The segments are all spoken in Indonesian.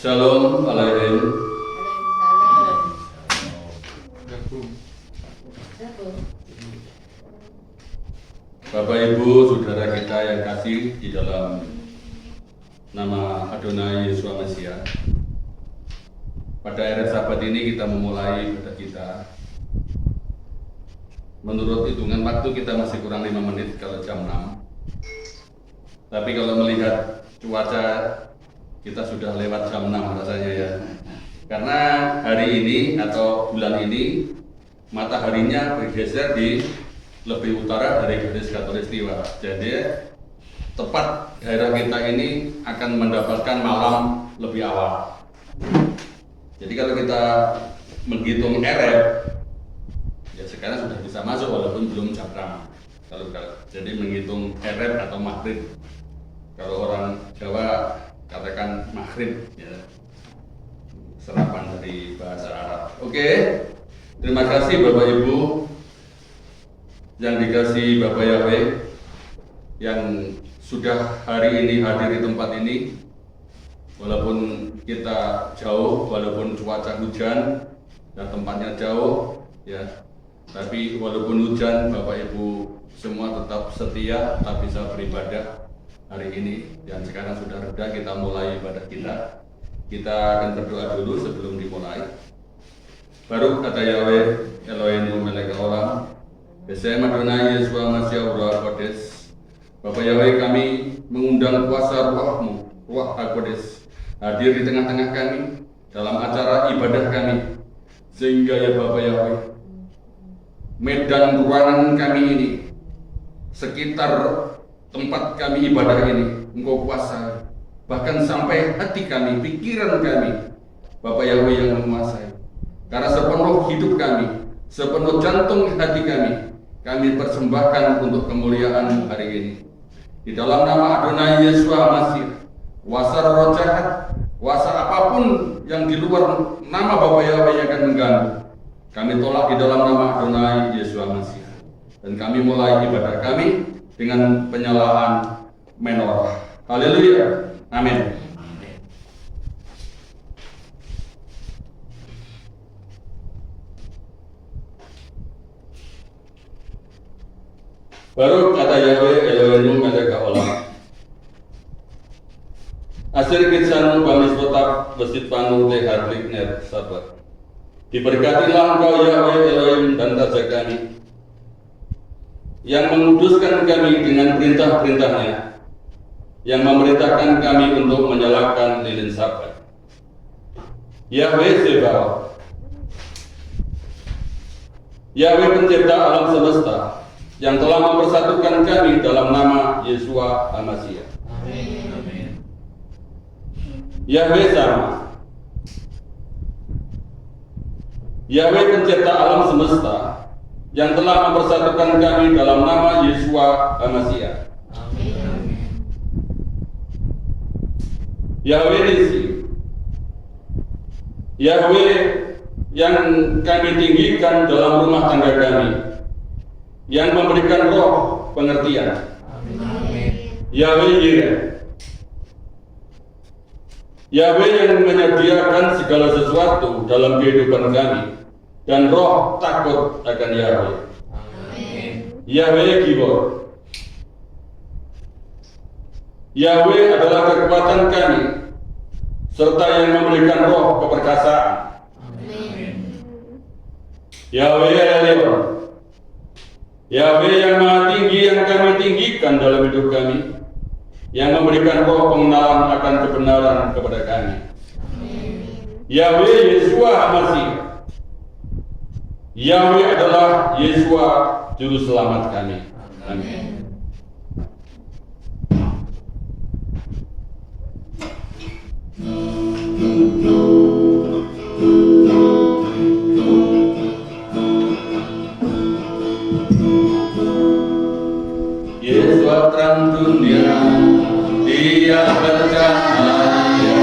Shalom Alaikum. Bapak Ibu, saudara kita yang kasih di dalam nama Adonai Yesus Mesias. Pada hari Sabat ini kita memulai ibadah kita. Menurut hitungan waktu kita masih kurang 5 menit kalau jam 6. Tapi kalau melihat cuaca kita sudah lewat jam 6 rasanya ya. Karena hari ini atau bulan ini mataharinya bergeser di lebih utara dari garis khatulistiwa. Jadi tepat daerah kita ini akan mendapatkan malam lebih awal. Jadi kalau kita menghitung Arab, ya sekarang sudah bisa masuk walaupun belum jam 6. Jadi menghitung Arab atau maghrib. Kalau orang Jawa katakan maghrib, ya, serapan dari bahasa Arab. Oke, terima kasih Bapak Ibu yang dikasih Bapak Yahweh yang sudah hari ini hadir di tempat ini, walaupun kita jauh, walaupun cuaca hujan dan tempatnya jauh, ya, tapi walaupun hujan Bapak Ibu semua tetap setia, tetap bisa beribadah hari ini. Dan sekarang sudah reda, kita mulai ibadah kita. Kita akan berdoa dulu sebelum dimulai. Baru kata Yahweh Eloheinu melek olam Besem Adonai Yesus Mesias Ruach Kodes. Bapak Yahweh, kami mengundang kuasa Ruach-Mu, Ruach HaKodes, hadir di tengah-tengah kami dalam acara ibadah kami, sehingga ya Bapak Yahweh, medan ruangan kami ini, sekitar tempat kami ibadah ini, Engkau kuasai, bahkan sampai hati kami, pikiran kami, Bapak Yahweh yang menguasai. Karena sepenuh hidup kami, sepenuh jantung hati kami persembahkan untuk kemuliaan-Mu hari ini. Di dalam nama Adonai Yesus Mesias, kuasa roh jahat, kuasa apapun yang di luar nama Bapak Yahweh yang akan mengganggu, kami tolak di dalam nama Adonai Yesus Mesias. Dan kami mulai ibadah kami dengan penyalaan menorah. Haleluya. Amin. Baru kata Yahweh Eloheinu melek olam Asir kitsanu pamispotap besit panu te harlik ner sabat. Diberkatilah Engkau Yahweh Elohim dan Raja kami, yang menguduskan kami dengan perintah-perintahnya, yang memerintahkan kami untuk menyalakan lilin sabat. Yahweh Sebaot, Yahweh pencipta alam semesta, yang telah mempersatukan kami dalam nama Yeshua HaMashiach. Amin. Yahweh sama, Yahweh pencipta alam semesta, yang telah mempersatukan kami dalam nama Yeshua HaMashiach. Amin. Yahweh Nisi, Yahweh yang kami tinggikan dalam rumah tangga kami, yang memberikan roh pengertian. Amin. Yahweh Yireh, Yahweh yang menyediakan segala sesuatu dalam kehidupan kami, dan roh takut akan Yahweh. Amin. Yahweh Gibor, Yahweh adalah kekuatan kami, serta yang memberikan roh keperkasaan. Amin. Yahweh Elion, Yahweh yang maha tinggi yang kami tinggikan dalam hidup kami, yang memberikan roh pengenalan akan kebenaran kepada kami. Amin. Yahweh Yeshua HaMashiach, Yahweh adalah Yeshua juru selamat kami. Amin. Yesus terang dunia, Dia bercahaya.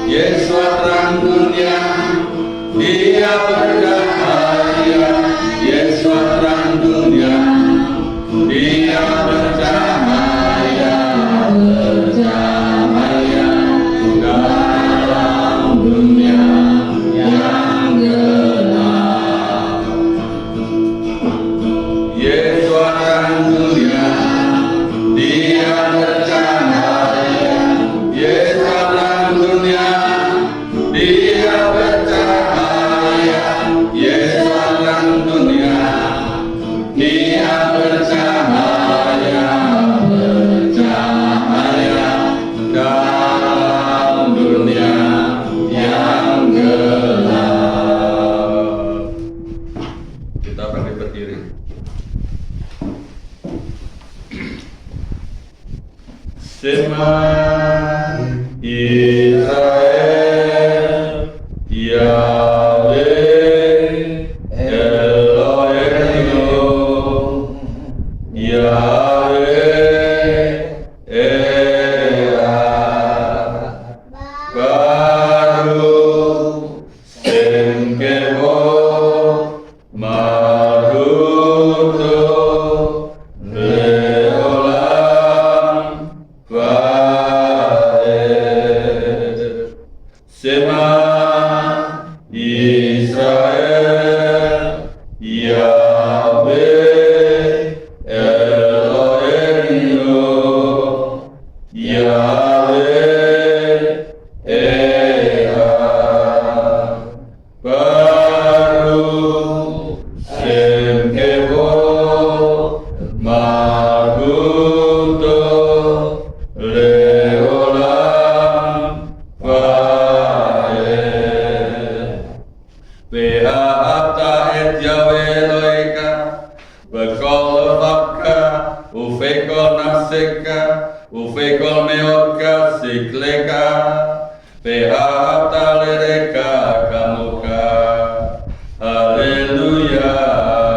Yesus terang dunia, Dia bercahaya. Yesus terang dunia, Dia bercahaya. Bercahaya dalam Israel, Yahweh Elohenu, Yahweh Ea, Baru Sengkebo Maruto Leolam Vaed. Sema Israel, Yahweh Elohenu, Yahweh Ea, Baru Sengkebo Maruto Leolam Vaed. Be'ata et Yahweh Eloheka, Bekol levavka, Ufekol nafseka, Ufekol meotka sikleka, Be'ata lereka kamuka. Haleluya,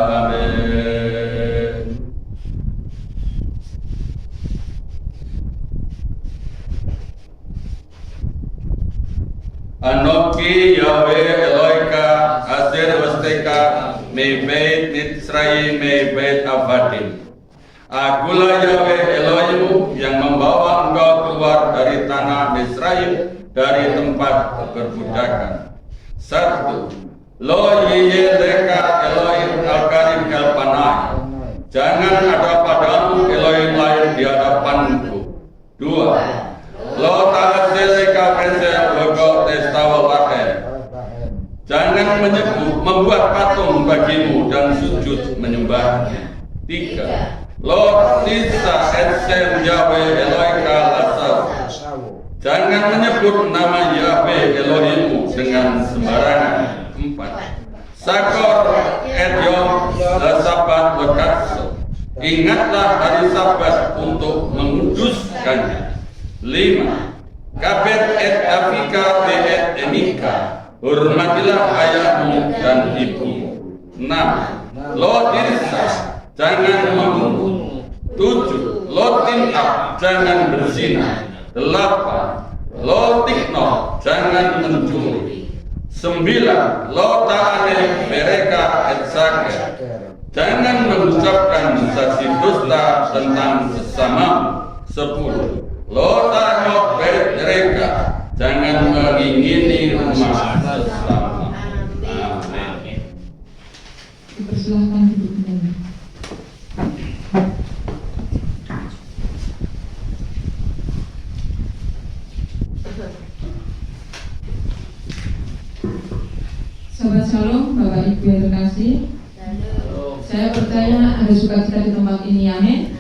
amin. Anoki Yahweh Eloheka Asher Wasteka Mebeit Mitzrayim Mebeit Avadim. Akulah Yahweh Elohimmu yang membawa engkau keluar dari tanah Misraim, dari tempat perbudakan. 1. Lo yiyeleka Elohim al-Karim el-Panah. Jangan ada padamu Elohim lain di hadapanku. 2. Lo ta'aseleka pesel wego testawalahen. Jangan membuat patung bagimu dan sujud menyembahnya. 3. Lo tisa etsem Yahweh Eloheka lasau. Jangan menyebut nama Yahweh Elohimmu dengan sembarangan. 4. Sakor et yom sabat lekatso. Ingatlah hari Sabat untuk menguduskannya. 5. Kabet et afika be et emika. Hormatilah ayahmu dan ibumu. 6. Lo dirsa, jangan membunuh. 7. Lo tinab, jangan berzina. 8. Lo tikno, jangan mencuri. 9. Lo ta'ane mereka et saker. Jangan mengucapkan saksi dusta tentang sesamamu. 10. Lo ta'anok mereka, jangan mengingini rumah sesama. Amin. Dipersilahkan duduk kembali. Sahabat Shalom, Bapak Ibu yang terkasih, saya percaya ada sukacita di tempat ini, amin.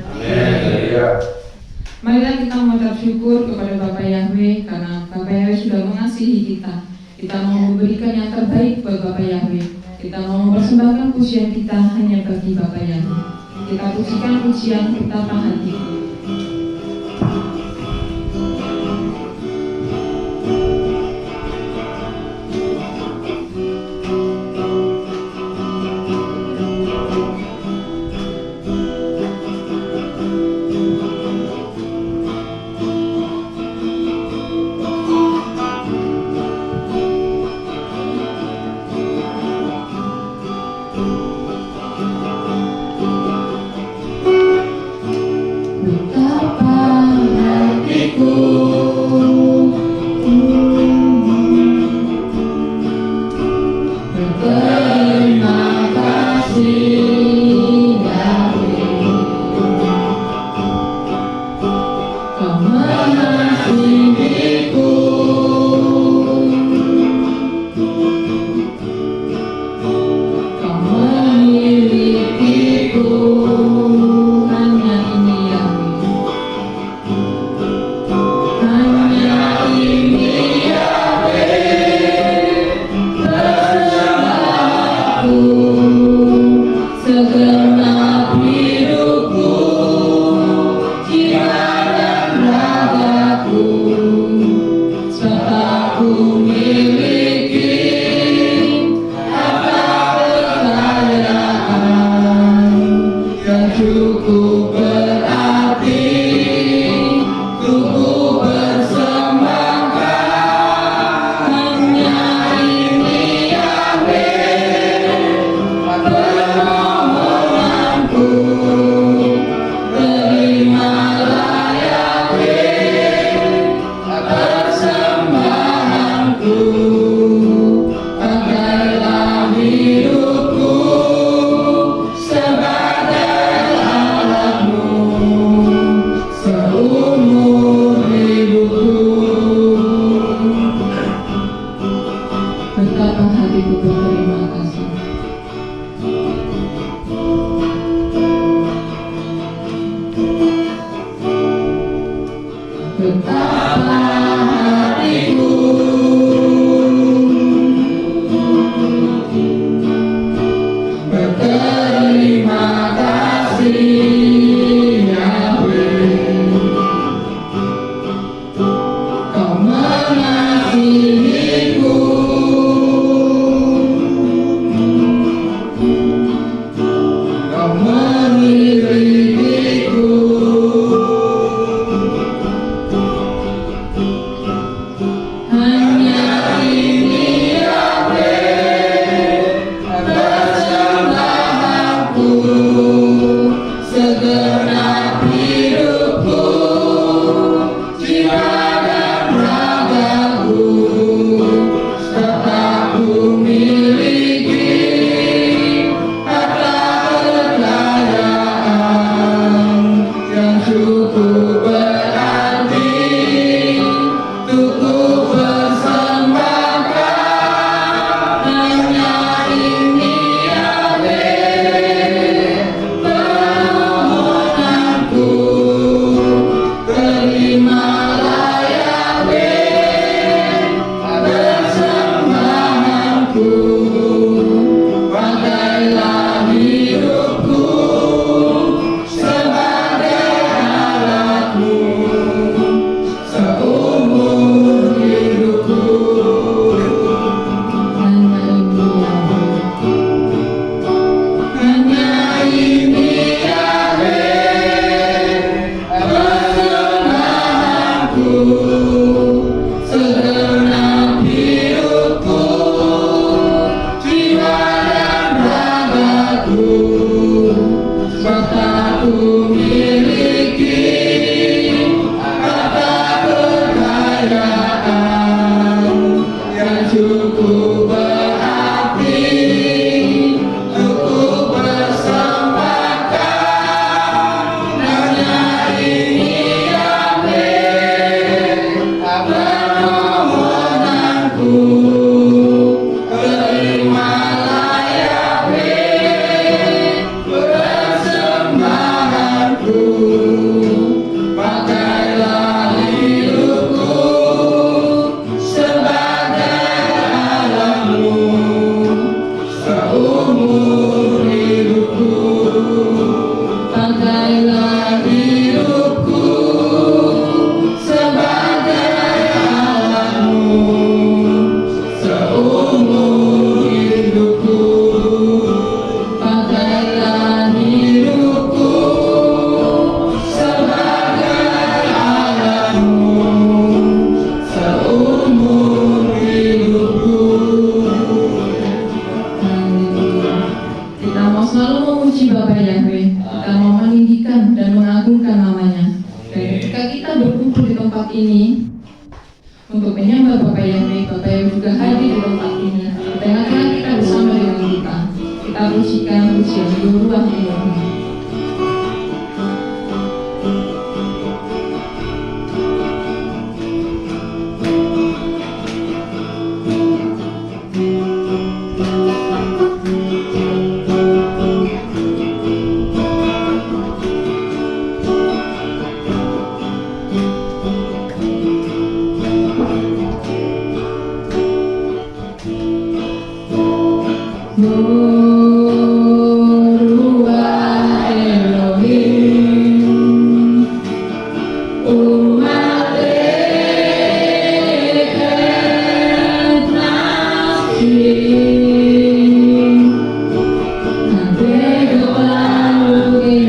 Marilah kita mengucap syukur kepada Bapak Yahweh karena Bapak Yahweh sudah mengasihi kita. Kita mau memberikan yang terbaik buat Bapak Yahweh. Kita mau mempersembahkan pujian kita hanya bagi Bapak Yahweh. Kita pujikan pujian kita hati. Bapak Yahweh, Bapak Yahweh juga hadir di tempat ini. Di tengah-tengah kita bersama dengan kita. Kita pujikan pujian Ruach Elohim. Ruach Elohim, umat dekat nasib, nanti kepala lagi,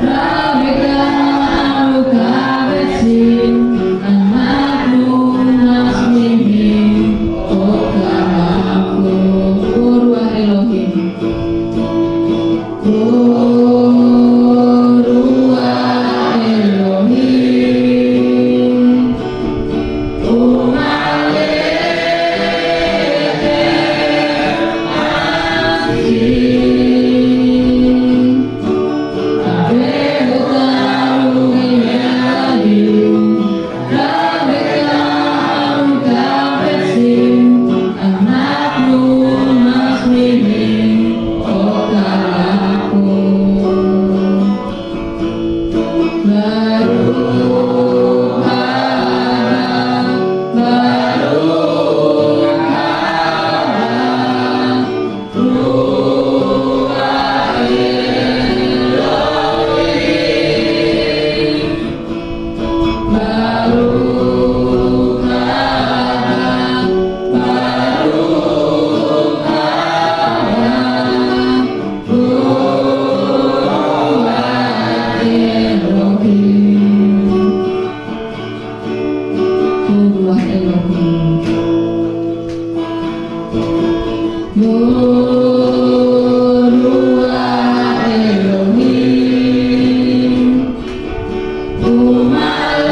rabekah kabesim, anakmu nasmini, okaraku, Ruach Elohim. Ruach Elohim, umat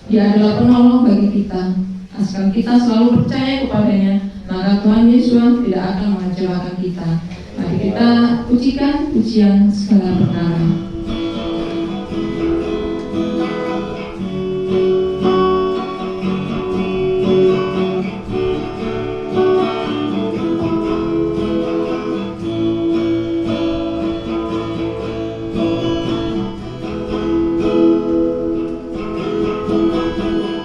Dia adalah penolong bagi kita. Asalkan kita selalu percaya kepadanya, maka Tuhan Yesus tidak akan mengecewakan kita. Mari kita pujikan pujian segala perkara.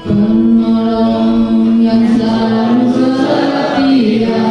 Penolong yang selalu setia,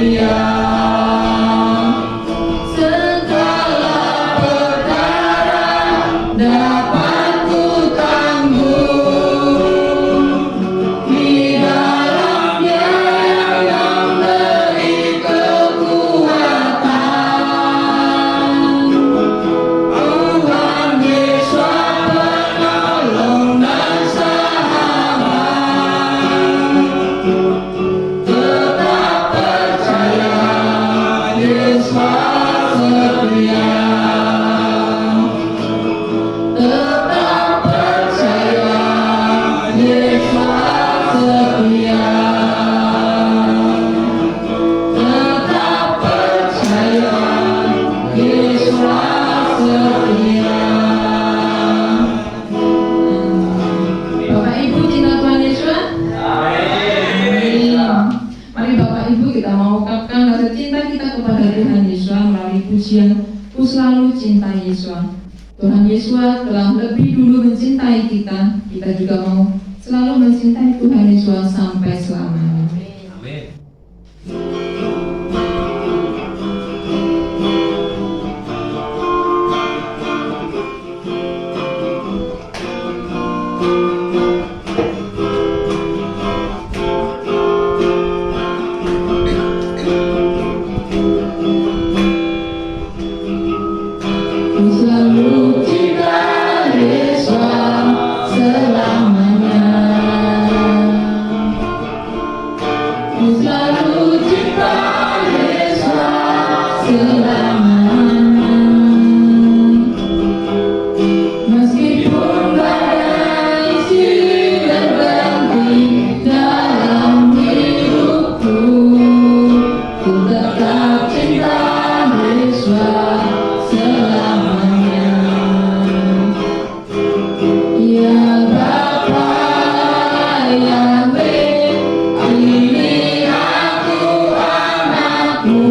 setia. Segala perkara dapat ku tanggung di dalam Dia yang memberi kekuatan. Tuhan Yesus penolong dan sahabat, tetap percaya Yesus setia. Tetap percaya Yesus setia. Tetap percaya Yesus setia. Bapak Ibu cinta Tuhan Yesus. Amin. Mari Bapak Ibu kita mau ungkapkan rasa cinta kita kepada Tuhan Yesus melalui pujian Ku Selalu Cinta Yesus. Tuhan Yesus telah lebih dulu mencintai kita, kita juga mau selalu mencintai Tuhan Yesus sampai selamanya. Amin. Ku selalu cinta Yesus selamanya. Ku selalu cinta Yesus selamanya. Meskipun badai silih berganti dalam hidupku, ku tetap cinta Yesus selamanya. Ya Bapa Yahweh, ini aku anakmu,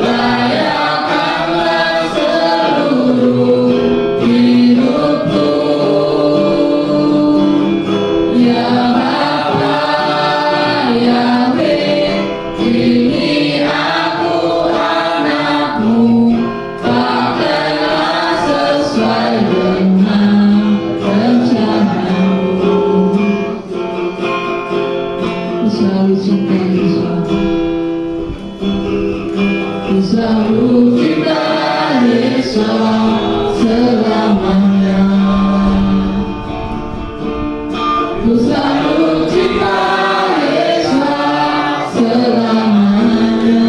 layakkanlah seluruh hidupku. Ya Bapa Yahweh, ini aku anakmu, pakailah sesuai dengan rencanamu. Ku selalu cinta Yesus. Ku selalu cinta Yesus selamanya. Ku selalu cinta Yesus selamanya.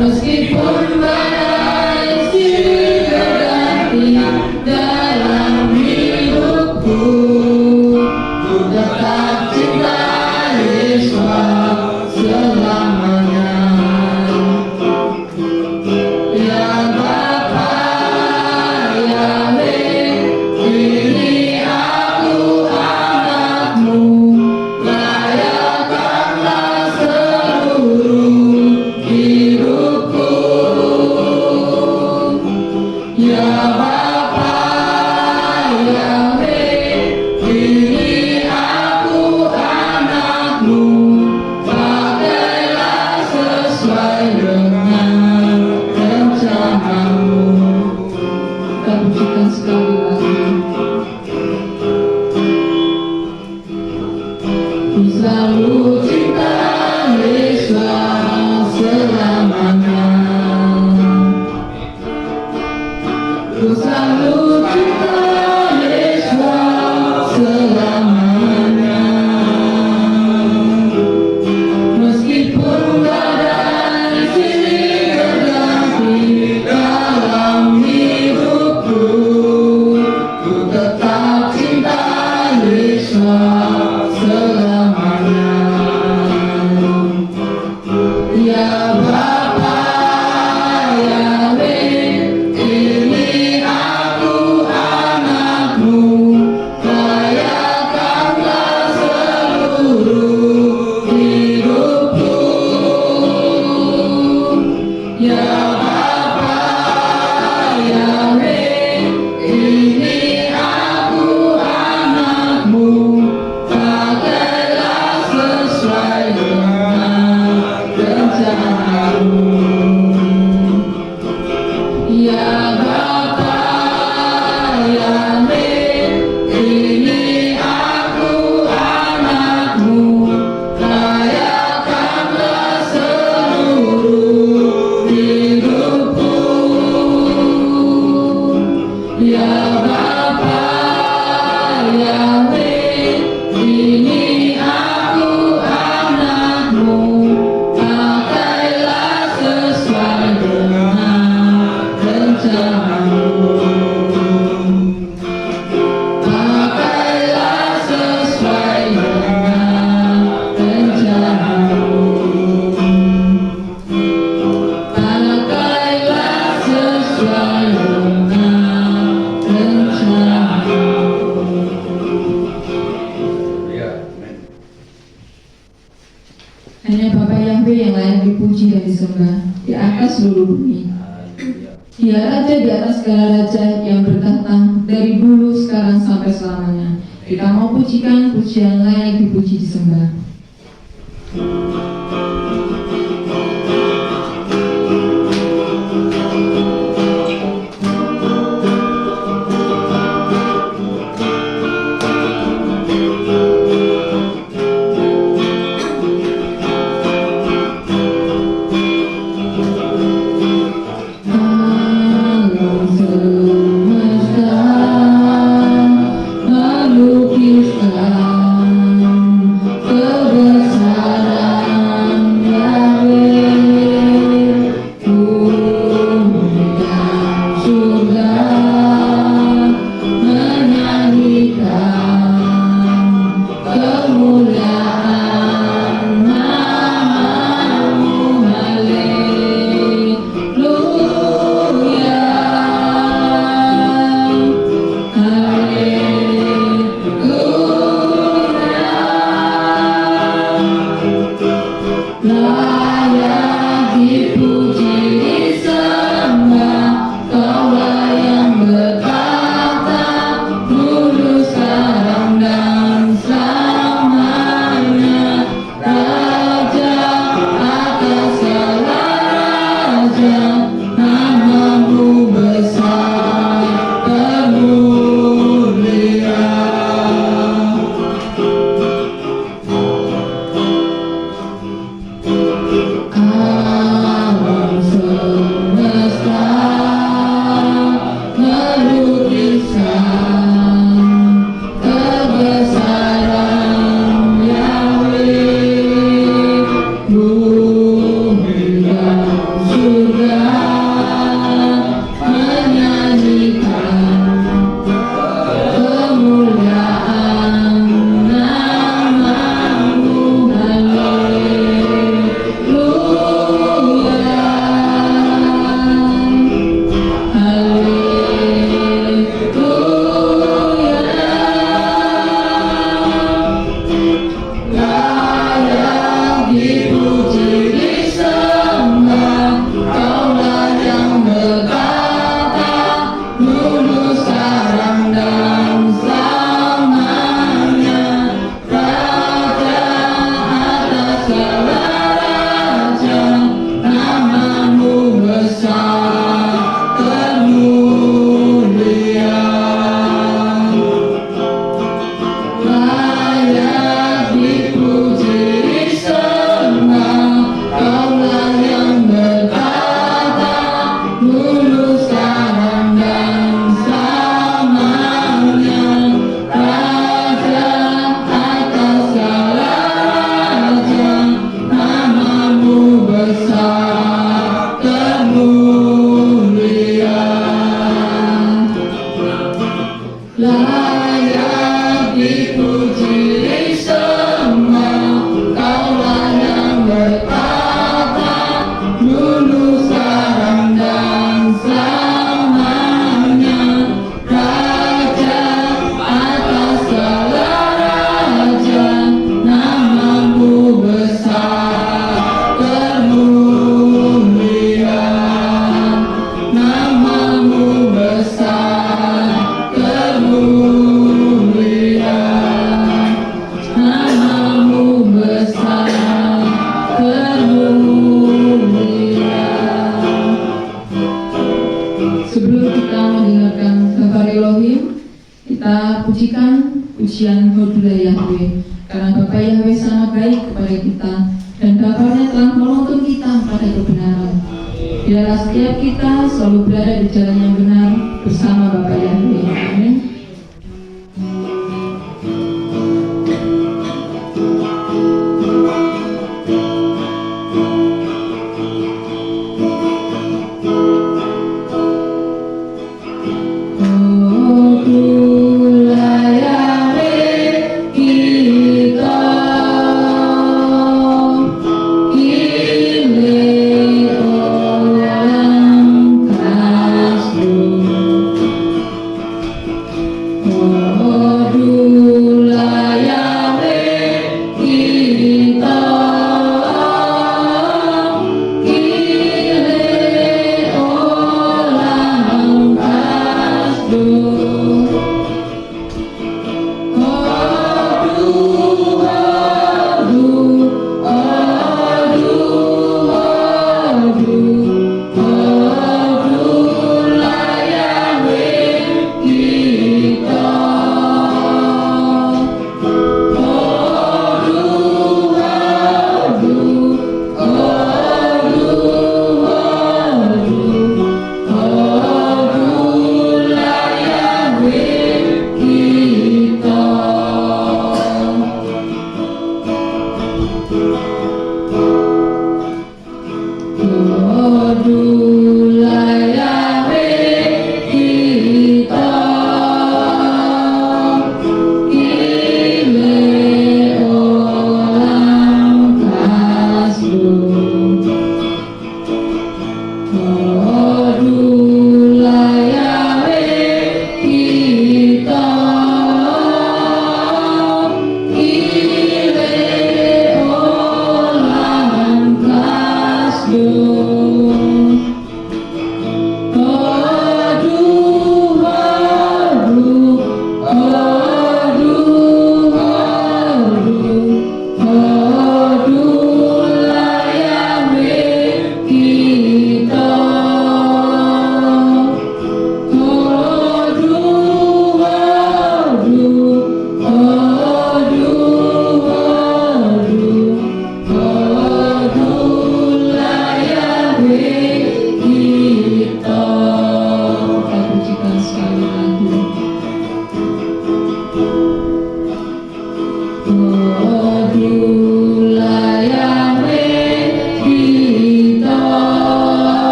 Meskipun badai silih berganti dalam hidupku, ku tetap cinta Yesus selamanya. Ya Bapa Yahweh, ini aku anakmu, layakkanlah seluruh hidupku. Ya Bapa Yahweh, ini aku anakmu, pakailah sesuai dengan rencanamu. Kita pujikan sekali lagi. Ku selalu cinta Yesus selamanya. Ku selalu cinta Yesus selamanya. Meskipun badai silih berganti dalam hidupku, ku tetap cinta Yesus selamanya. sesuai dengan rencana-Mu. Ya Bapa, ya Amin, ini aku anak-Mu, layakanlah seluruh hidupku. Ya Bapa, ya Amin, ini aku anak-Mu, pakailah sesuai dengan rencana-Mu. Pakailah sesuai dengan rencana-Mu. Pakailah sesuai dengan rencana-Mu. Ya, amin. Hanya Bapa Yahweh yang layak dipuji dan disembah di atas seluruh bumi. Haleluya. Dia Raja di atas segala raja yang bertahta dari dulu, sekarang, sampai selamanya. Kita mau pujikan pujian layak dipuji disembah. Alam semesta melukiskan kebesaran Yahweh. Bumi dan surga menyanyikan kemuliaan nama-Mu. Haleluya, haleluya. Layak dipuji disembah, Kaulah yang bertahta dulu, sekarang, dan selamanya. Raja atas segala raja, nama-Mu besar termulia. Alam semesta melukiskan kebesaran Yahweh. Bumi dan surga menyanyikan kemuliaan nama-Mu. Layak dipuji disembah, Kaulah yang bertahta dulu, sekarang, dan selamanya. Raja atas segala raja, nama-Mu besar termulia. Layak dipuji disembah, Kaulah yang bertahta dulu, sekarang, dan selamanya. Raja atas segala raja, pujian Hodula Yahweh, karena Bapa Yahweh sangat baik kepada kita, dan Bapaknya telah menuntun kita pada kebenaran. Biarlah setiap kita selalu berada di jalan yang benar bersama Bapa Yahweh. Amin.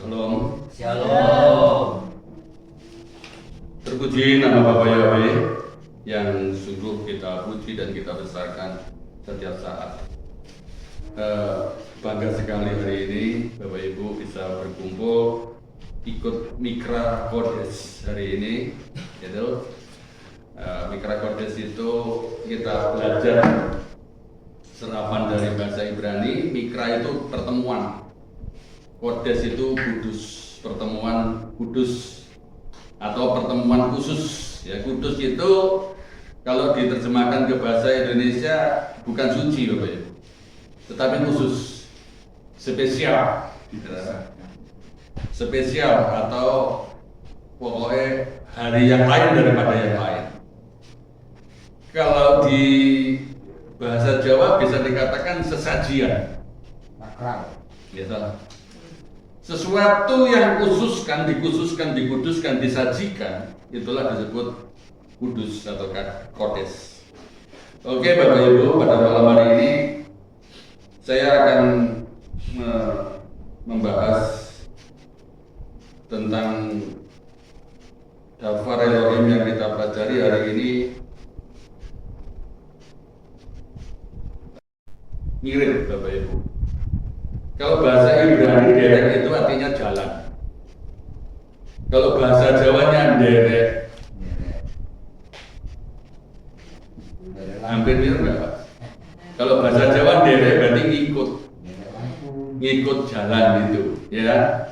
Shalom. Shalom. Terpuji nama Bapa Yahweh yang sungguh kita puji dan kita besarkan setiap saat. Bangga sekali hari ini Bapak Ibu bisa berkumpul ikut Mikra Kodes hari ini, gitu. Mikra Kodes itu kita belajar serapan dari bahasa Ibrani. Mikra itu pertemuan, kodes itu kudus, pertemuan kudus atau pertemuan khusus. Ya, kudus itu kalau diterjemahkan ke bahasa Indonesia bukan suci Bapak Ibu, tetapi khusus, spesial, spesial atau pokoknya hari yang lain daripada yang lain. Kalau di bahasa Jawa bisa dikatakan sesajian. Sakral. Gitu. Sesuatu yang khususkan, dikuduskan, disajikan, itulah disebut kudus atau kodes. Oke Bapak Ibu, pada malam hari ini saya akan membahas tentang Daftar Elohim yang kita pelajari hari ini. Mirip Bapak Ibu. Kalau bahasa Ibrani derek itu artinya jalan. Kalau bahasa Jawanya derek, hampir mirip nggak Pak? Kalau bahasa Jawa derek berarti ngikut jalan itu, ya.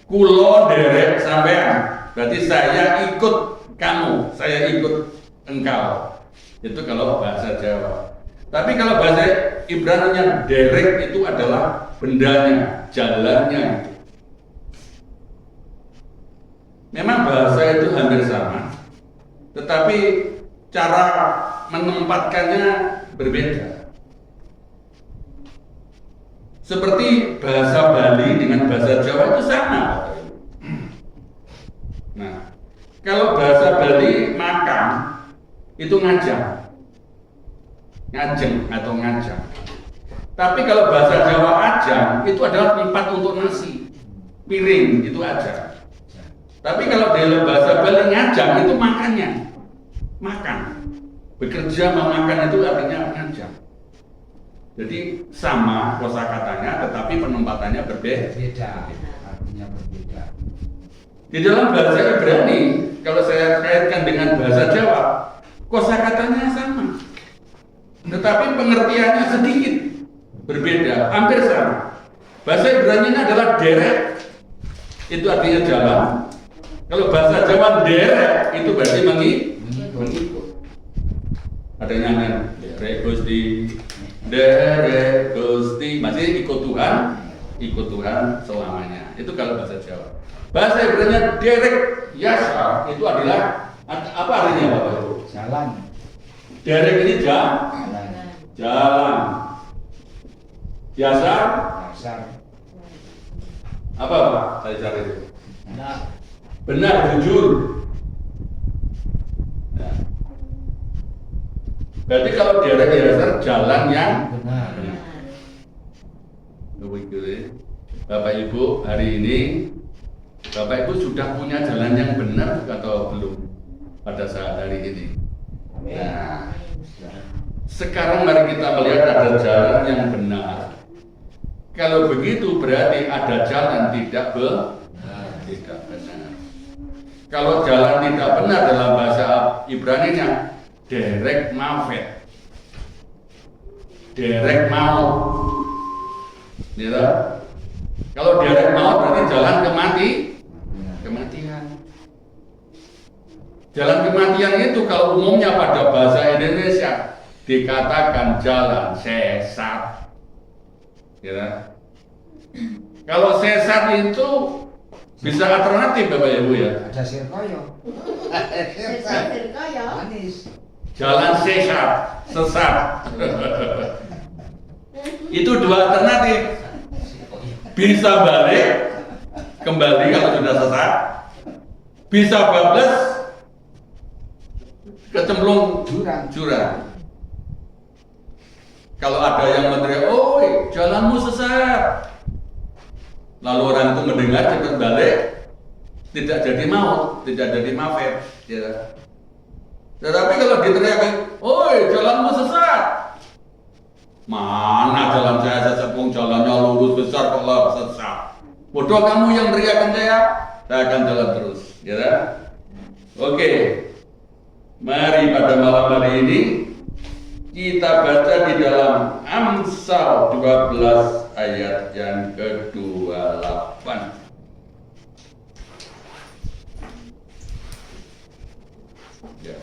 Kulo derek sampean, berarti saya ikut kamu, saya ikut engkau. Itu kalau bahasa Jawa. Tapi kalau bahasa Ibrani-nya derek itu adalah bendanya, jalannya. Memang bahasa itu hampir sama, tetapi cara menempatkannya berbeda. Seperti bahasa Bali dengan bahasa Jawa itu sama. Nah, kalau bahasa Bali makan itu ngajak. Ngajeng atau ngajak. Tapi kalau bahasa Jawa ajang itu adalah tempat untuk nasi, piring itu ajang. Tapi kalau dalam bahasa Bali ngajang itu makannya, makan. Bekerja memakan itu artinya ngajang. Jadi sama kosakatanya, tetapi penempatannya berbeda. Artinya berbeda. Di dalam bahasa Ibrani, kalau saya kaitkan dengan bahasa Jawa, kosakatanya sama. Tetapi pengertiannya sedikit berbeda, hampir sama. Bahasa Ibrani ini adalah derek, itu artinya jalan. Kalau bahasa Jawa derek, itu berarti mengikut. Ada nyanyian, derek Gusti, masih ikut Tuhan selamanya. Itu kalau bahasa Jawa. Bahasa Ibrani derek yasa, itu adalah apa artinya Bapak Ibu? Jalan. Derek ini jalan. Dasar apa Pak? Saya cari itu. Benar, jujur. Nah. Berarti kalau derek dasar jalan yang benar. Begitu. Bapak Ibu, hari ini Bapak Ibu sudah punya jalan yang benar atau belum pada saat hari ini? Nah, sekarang mari kita melihat ada jalan yang benar. Kalau begitu berarti ada jalan tidak benar. Kalau jalan tidak benar dalam bahasa Ibrani-nya derek mafet, derek mau. Ya. Kalau derek mau berarti jalan kematian. Jalan kematian itu kalau umumnya pada bahasa Indonesia dikatakan jalan sesat. Ya. Kalau sesat itu bisa alternatif Bapak Ibu ya. Ada sirkoyo. Sirkoyo. Manis. Jalan sesat. Itu dua alternatif. Bisa balik kembali kalau sudah sesat. Bisa bablas kecemplung jurang. Kalau ada yang meneriak, "Oi, jalanmu sesat." Lalu orang itu mendengar cepat balik, tidak jadi maut, tidak jadi mafet, ya. Tetapi kalau diteriakin, "Oi, jalanmu sesat." Mana jalan saya sesat, jalannya lurus besar kok sesat. Bodoh kamu yang teriakin saya akan jalan terus, ya. Oke. Mari pada malam hari ini kita baca di dalam Amsal 12 ayat yang ke-28. Ya.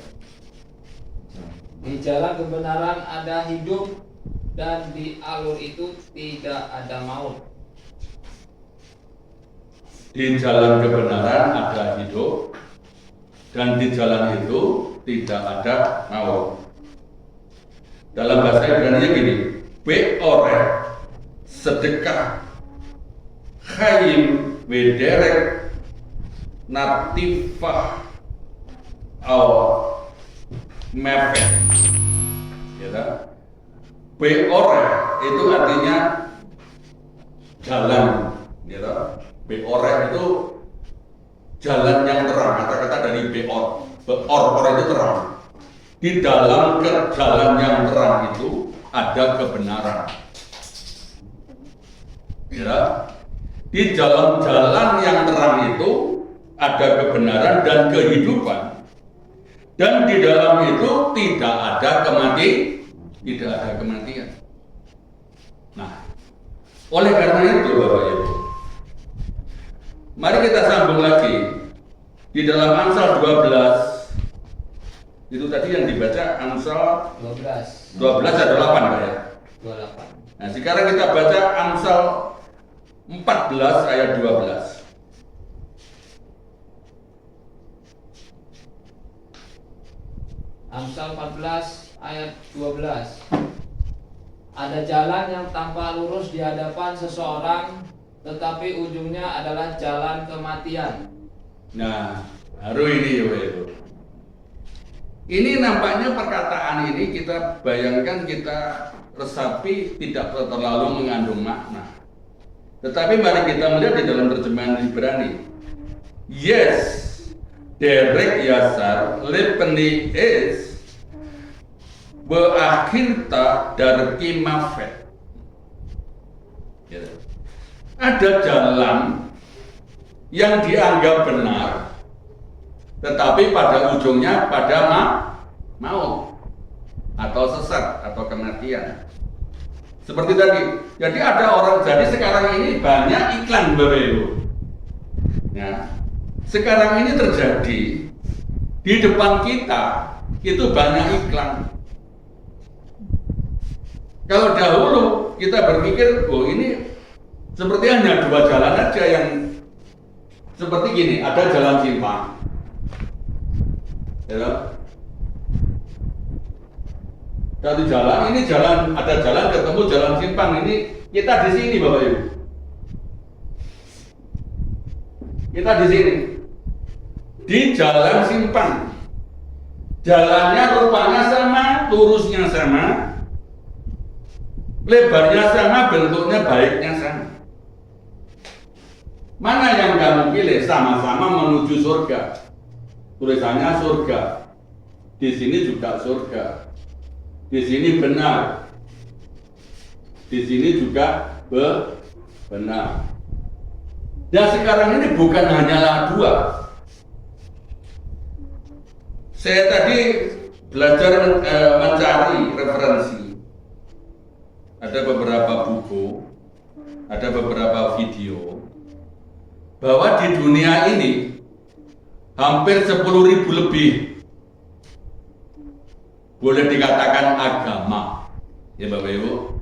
Di jalan kebenaran ada hidup, dan di alur itu tidak ada maut. Di jalan kebenaran ada hidup, dan di jalan itu tidak ada maut. Dalam bahasa Ibrani gini, beoreh, sedekah, khayim, wederek, natifah, mepet. Ya, beoreh itu artinya jalan. Ya, beoreh itu jalan yang terang. Kata-kata dari beor, beor itu terang. Di dalam jalan yang terang itu ada kebenaran. Ya. Di dalam jalan yang terang itu ada kebenaran dan kehidupan. Dan di dalam itu tidak ada kematian. Nah, oleh karena itu Bapak Ibu, mari kita sambung lagi di dalam Amsal 12. Itu tadi yang dibaca Amsal 12 ada 8 Pak ya? 28. Nah, sekarang kita baca Amsal 14 ayat 12. Amsal 14 ayat 12. Ada jalan yang tampak lurus di hadapan seseorang, tetapi ujungnya adalah jalan kematian. Nah, baru ini ya Pak Ibu. Ini nampaknya perkataan ini kita bayangkan, kita resapi tidak terlalu mengandung makna. Tetapi mari kita melihat di dalam terjemahan Ibrani. Yes, derek yasar lepeni es beakhirta darki mafet. Ada jalan yang dianggap benar, tetapi pada ujungnya pada maut atau sesat atau kematian. Seperti tadi. Jadi ada orang, jadi sekarang ini banyak iklan Bapak Ibu. Ya. Sekarang ini terjadi di depan kita itu banyak iklan. Kalau dahulu kita berpikir, oh ini seperti hanya dua jalan aja yang seperti gini, ada jalan simpang. Ya. Satu jalan, ini jalan, ada jalan ketemu jalan simpang, ini kita di sini Bapak Ibu. Kita di sini. Di jalan simpang. Jalannya rupanya sama, lurusnya sama, lebarnya sama, bentuknya baiknya sama. Mana yang kamu pilih? Sama-sama menuju surga. Tulisannya surga. Di sini juga surga. Di sini benar. Di sini juga benar. Dan sekarang ini bukan hanyalah dua. Saya tadi belajar mencari referensi. Ada beberapa buku, ada beberapa video, bahwa di dunia ini hampir 10.000 lebih boleh dikatakan agama, ya Bapak Ibu,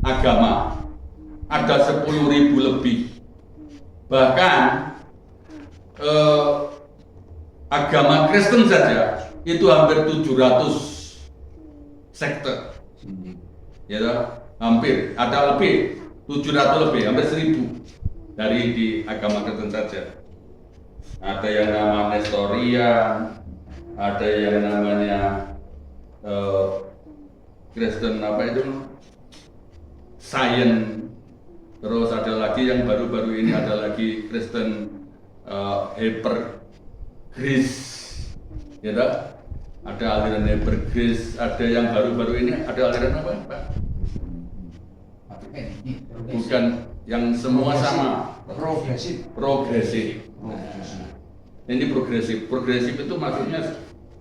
agama ada 10.000 lebih. Bahkan agama Kristen saja itu hampir 700 sekte, ya toh? Hampir, ada lebih 700 lebih, hampir 1.000 dari di agama Kristen saja. Ada yang nama Nestorian, ada yang namanya Kristen apa itu, Science. Terus ada lagi yang baru-baru ini ada lagi Kristen Hyper Grace, ya toh? Ada aliran Hyper Grace, ada yang baru-baru ini ada aliran apa Pak? Bukan yang semua sama. Progresif. Ini progresif itu maksudnya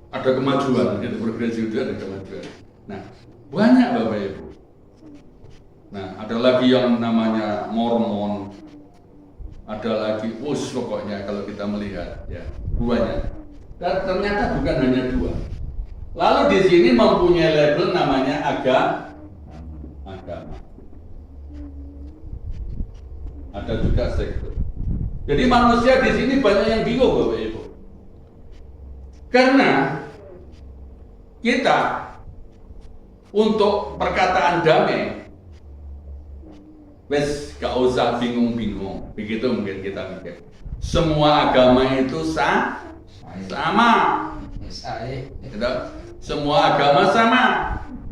ada kemajuan, gitu. Progresif itu ada kemajuan. Nah, Banyak Bapak Ibu. Nah, ada lagi yang namanya Mormon, ada lagi pokoknya kalau kita melihat ya banyak. Dan ternyata bukan hanya dua. Lalu di sini mempunyai label namanya agama. Ada juga sekte. Jadi manusia di sini banyak yang bingung Bapak Ibu. Karena kita untuk perkataan damai, wes gak usah bingung-bingung. Begitu mungkin kita mikir. Semua agama itu sama. Gitu. Semua agama sama.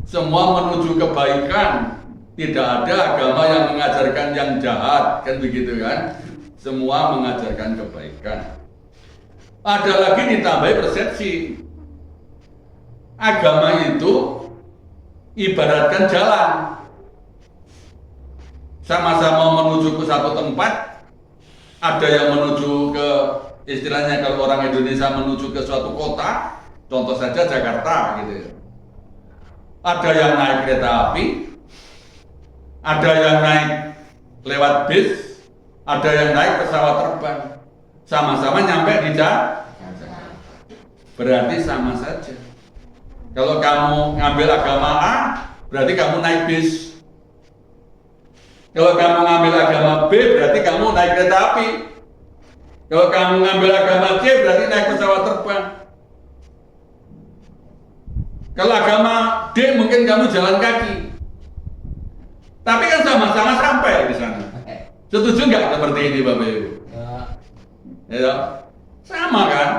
Semua menuju kebaikan. Tidak ada agama yang mengajarkan yang jahat, kan begitu kan? Semua mengajarkan kebaikan. Ada lagi ditambah persepsi. Agama itu ibaratkan jalan. Sama-sama menuju ke satu tempat. Ada yang menuju ke, istilahnya kalau orang Indonesia menuju ke suatu kota, contoh saja Jakarta gitu. Ada yang naik kereta api, ada yang naik lewat bis, ada yang naik pesawat terbang. Sama-sama nyampe di Jakarta. Berarti sama saja. Kalau kamu ngambil agama A, berarti kamu naik bis. Kalau kamu ngambil agama B, berarti kamu naik kereta api. Kalau kamu ngambil agama C, berarti naik pesawat terbang. Kalau agama D, mungkin kamu jalan kaki. Tapi kan sama-sama sampai di sana. Setuju nggak seperti ini Bapak Ibu? Ya, sama kan?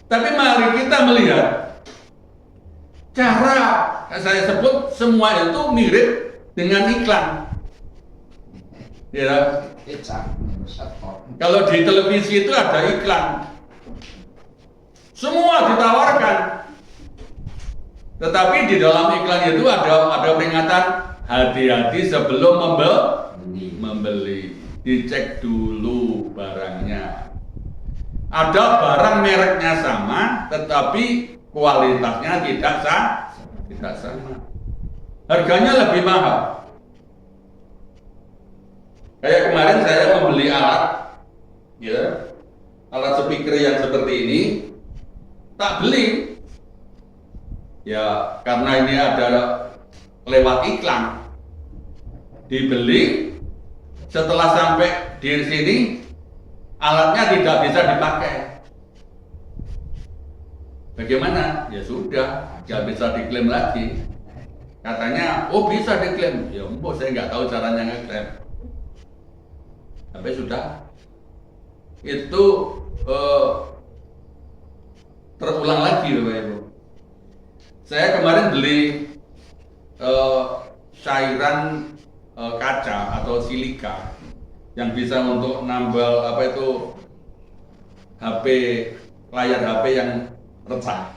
Tapi mari kita melihat cara saya sebut semua itu mirip dengan iklan. Ya. Kalau di televisi itu ada iklan. Semua ditawarkan. Tetapi di dalam iklan itu ada peringatan hati-hati sebelum membeli. Dicek dulu barangnya. Ada barang mereknya sama, tetapi kualitasnya tidak sama. Harganya lebih mahal. Kayak kemarin saya membeli alat, ya, alat speaker yang seperti ini, tak beli. Ya, karena ini ada lewat iklan. Dibeli, setelah sampai di sini, alatnya tidak bisa dipakai. Bagaimana? Ya sudah, nggak bisa diklaim lagi. Katanya, oh bisa diklaim. Ya ampun, saya nggak tahu caranya ngeklaim. Sampai sudah itu terulang lagi Bapak Ibu. Saya kemarin beli cairan kaca atau silika yang bisa untuk nambal HP, layar HP yang retak.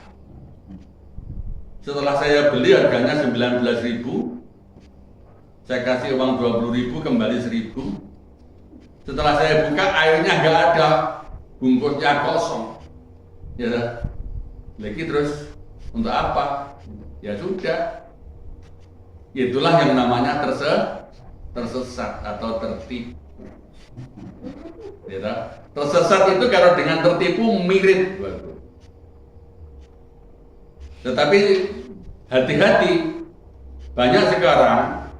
Setelah saya beli harganya 19.000, saya kasih uang 20.000, kembali 1.000. Setelah saya buka, airnya nggak ada, bungkusnya kosong. Ya, lagi terus untuk apa? Ya sudah. Itulah yang namanya tersesat atau tertipu. Ya, tersesat itu kalau dengan tertipu mirip. Tetapi hati-hati, banyak sekarang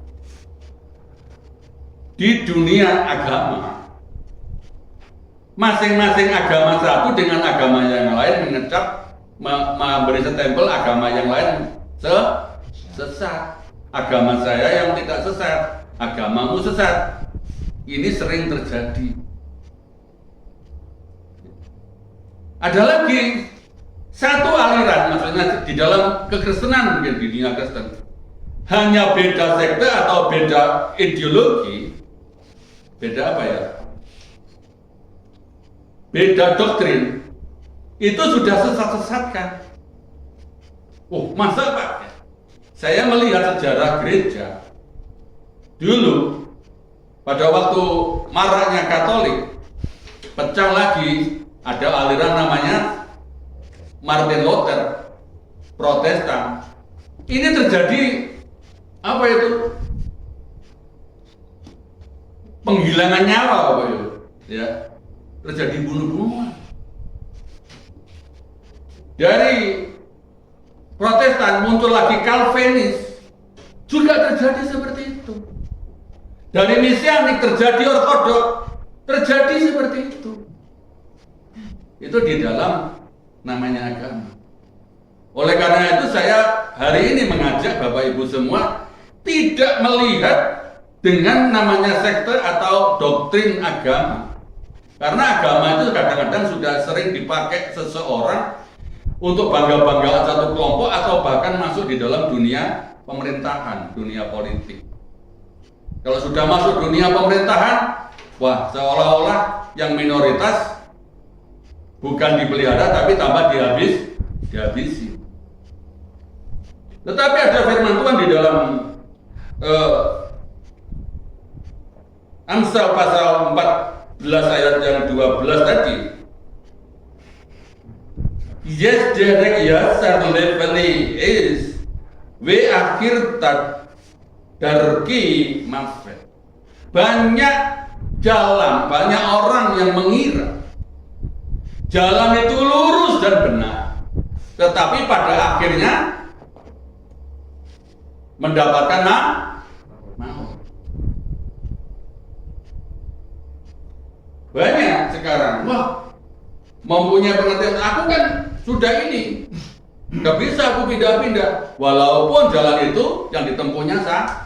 di dunia agama, masing-masing agama satu dengan agama yang lain mengecap, memberi stempel agama yang lain sesat. Agama saya yang tidak sesat, agamamu sesat. Ini sering terjadi. Ada lagi satu aliran, maksudnya di dalam kekristenan, mungkin di dunia Kristen, hanya beda sekte atau beda ideologi, beda apa ya? Beda doktrin, itu sudah sesat-sesatkan. Oh, masa Pak? Saya melihat sejarah gereja dulu, pada waktu maraknya Katolik, pecah lagi, ada aliran namanya Martin Luther. Protestan, ini terjadi apa itu? Penghilangan nyawa apa itu? Ya, terjadi bunuh-bunuhan. Dari Protestan muncul lagi Calvinis, juga terjadi seperti itu. Dari Mesianik terjadi Ortodok, terjadi seperti itu. Itu di dalam namanya agama. Oleh karena itu saya hari ini mengajak Bapak Ibu semua tidak melihat dengan namanya sekte atau doktrin agama. Karena agama itu kadang-kadang sudah sering dipakai seseorang untuk bangga-banggaan satu kelompok atau bahkan masuk di dalam dunia pemerintahan, dunia politik. Kalau sudah masuk dunia pemerintahan, wah seolah-olah yang minoritas bukan dipelihara tapi tambah dihabisi. Tetapi ada firman Tuhan di dalam Amsal pasal 14 ayat yang 12 tadi. Yes, derek ya sarleveli is we akhir darki mafet. Banyak jalan, banyak orang yang mengira jalan itu lurus dan benar, tetapi pada akhirnya mendapatkan maut. Banyak sekarang, wah, mempunyai pengertian, aku kan sudah ini, nggak bisa aku pindah-pindah, walaupun jalan itu yang ditempuhnya salah.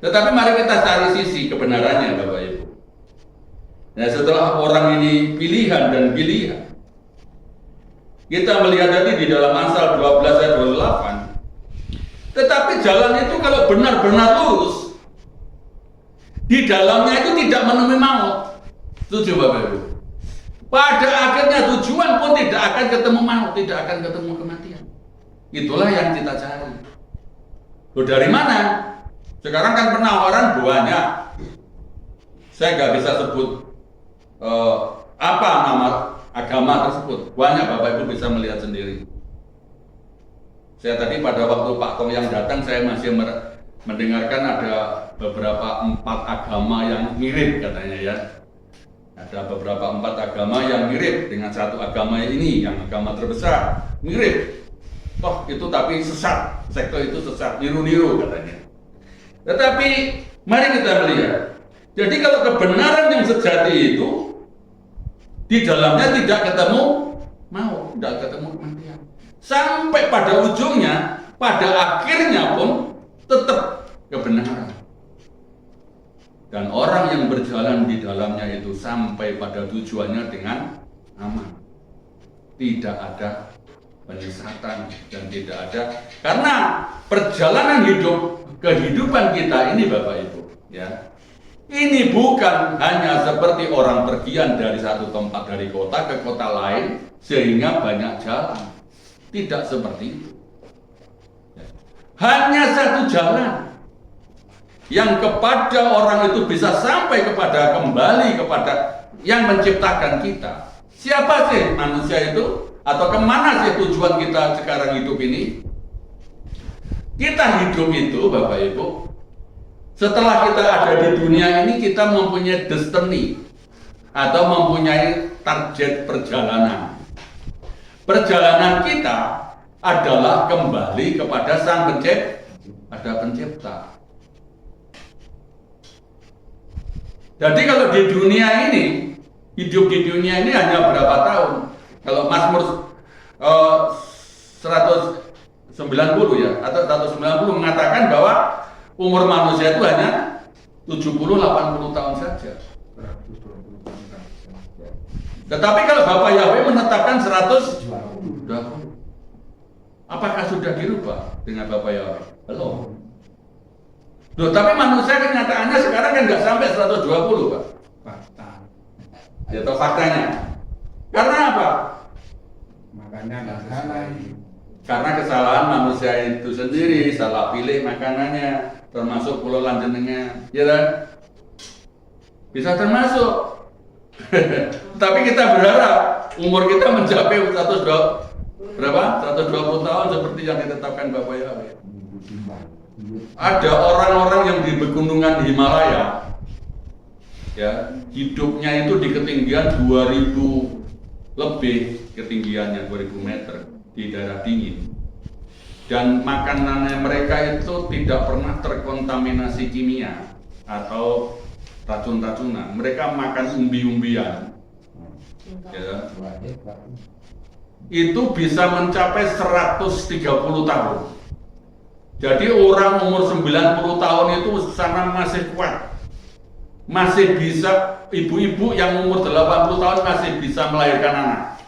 Tetapi mari kita cari sisi kebenarannya, Bapak Ibu. Nah, setelah orang ini pilihan dan pilihan, kita melihat tadi di dalam Amsal 12 ayat 28. Tetapi jalan itu kalau benar-benar lurus, di dalamnya itu tidak menemui maut. Setuju Bapak Ibu? Pada akhirnya tujuan pun tidak akan ketemu maut, tidak akan ketemu kematian. Itulah yang kita cari. Loh, dari mana? Sekarang kan penawaran banyak. Saya nggak bisa sebut apa nama agama tersebut. Banyak Bapak Ibu bisa melihat sendiri. Saya tadi pada waktu Pak Tong yang datang, saya masih mendengarkan ada beberapa 4 agama yang mirip katanya ya. Ada beberapa 4 agama yang mirip dengan satu agama ini, yang agama terbesar mirip. Toh itu tapi sesat, sekte itu sesat, niru-niru katanya. Tetapi mari kita melihat. Jadi kalau kebenaran yang sejati itu di dalamnya tidak ketemu maut, tidak ketemu kematian. Sampai pada ujungnya, pada akhirnya pun tetap kebenaran. Dan orang yang berjalan di dalamnya itu sampai pada tujuannya dengan aman. Tidak ada penyesatan dan tidak ada, karena perjalanan kehidupan kita ini Bapak Ibu, ya. Ini bukan hanya seperti orang pergian dari satu tempat, dari kota ke kota lain sehingga banyak jalan. Tidak seperti itu. Hanya satu jalan yang kepada orang itu bisa sampai kepada, kembali kepada yang menciptakan kita. Siapa sih manusia itu? Atau kemana sih tujuan kita sekarang hidup ini? Kita hidup itu Bapak Ibu, setelah kita ada di dunia ini, kita mempunyai destiny atau mempunyai target perjalanan. Perjalanan kita adalah kembali kepada Sang Pencipta. Jadi kalau di dunia ini, hidup di dunia ini hanya berapa tahun? Kalau Mazmur 190 ya, atau 190 mengatakan bahwa umur manusia itu hanya 70-80 tahun saja. Tetapi kalau Bapak Yahweh menetapkan 120, apakah sudah dirubah dengan Bapak Yahweh? Belum. Loh, tapi manusia kenyataannya sekarang kan nggak sampai 120, Pak. Fakta. Ya, tahu faktanya. Karena apa? Makanya nggak salah. Karena kesalahan manusia itu sendiri, salah pilih makanannya, termasuk pulau lanjenengan, ya kan? Bisa termasuk. Tapi kita berharap umur kita mencapai 120 tahun seperti yang ditetapkan Bapak Yahweh. Ada orang-orang yang di pegunungan Himalaya, ya, hidupnya itu di ketinggian 2000 lebih, ketinggiannya 2000 meter di daerah dingin, dan makanannya mereka itu tidak pernah terkontaminasi kimia atau racun-racunan. Mereka makan umbi-umbian, ya. Itu bisa mencapai 130 tahun. Jadi orang umur 90 tahun itu sana masih kuat, masih bisa, ibu-ibu yang umur 80 tahun masih bisa melahirkan anak.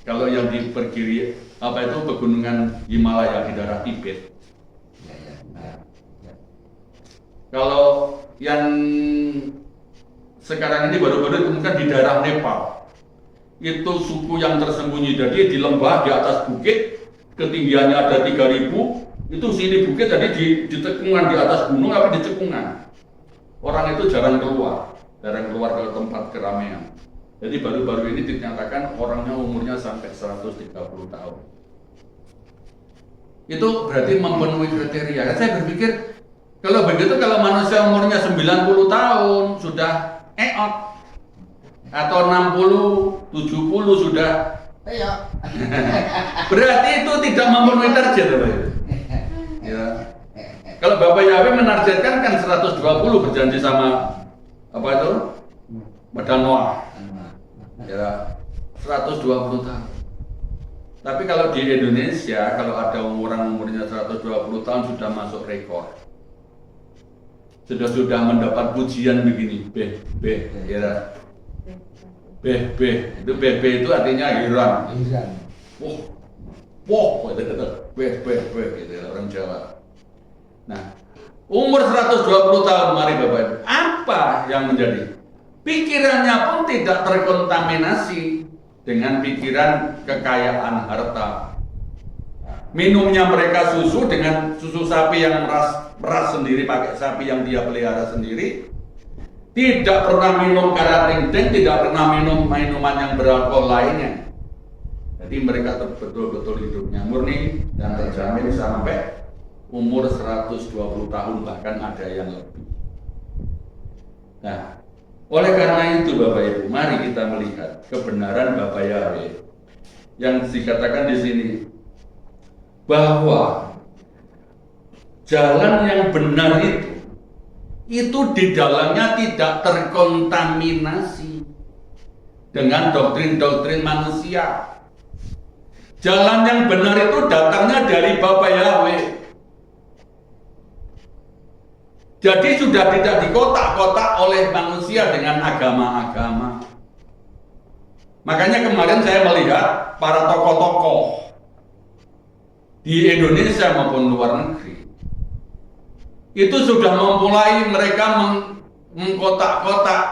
Kalau yang di perkiri pegunungan Himalaya di daerah Tibet. Kalau yang sekarang ini baru-baru ditemukan di daerah Nepal, itu suku yang tersembunyi. Jadi di lembah di atas bukit, ketinggiannya ada 3000. Itu sini bukit, jadi di cekungan, di atas gunung apa di cekungan. Orang itu jarang keluar ke tempat keramaian. Jadi baru-baru ini dinyatakan orangnya umurnya sampai 130 tahun. Itu berarti memenuhi kriteria. Saya berpikir kalau begitu, kalau manusia umurnya 90 tahun sudah eot, atau 60, 70 sudah berarti itu tidak memenuhi target, Bapak. Ya. Kalau Bapak Yahweh menargetkan kan 120, berjanji sama apa itu? Badan Noah. Ya, 120 tahun. Tapi kalau di Indonesia, kalau ada umurnya 120 tahun sudah masuk rekor. Sudah mendapat pujian begini, ya. Itu itu artinya heran. Wah, gitu orang Jawa. Nah, umur 120 tahun, mari Bapak Ibu, apa yang menjadi? Pikirannya pun tidak terkontaminasi dengan pikiran kekayaan harta. Minumnya mereka susu dengan susu sapi yang meras sendiri, pakai sapi yang dia pelihara sendiri. Tidak pernah minum karating-ting, tidak pernah minum minuman yang beralkohol lainnya. Jadi mereka betul-betul hidupnya murni dan terjamin sampai umur 120 tahun, bahkan ada yang lebih. Nah, oleh karena itu Bapak Ibu, mari kita melihat kebenaran Bapak Yahweh yang dikatakan di sini, bahwa jalan yang benar itu di dalamnya tidak terkontaminasi dengan doktrin-doktrin manusia. Jalan yang benar itu datangnya dari Bapak Yahweh. Jadi sudah tidak dikotak-kotak oleh manusia dengan agama-agama. Makanya kemarin saya melihat para tokoh-tokoh di Indonesia maupun luar negeri itu sudah memulai mereka mengkotak-kotak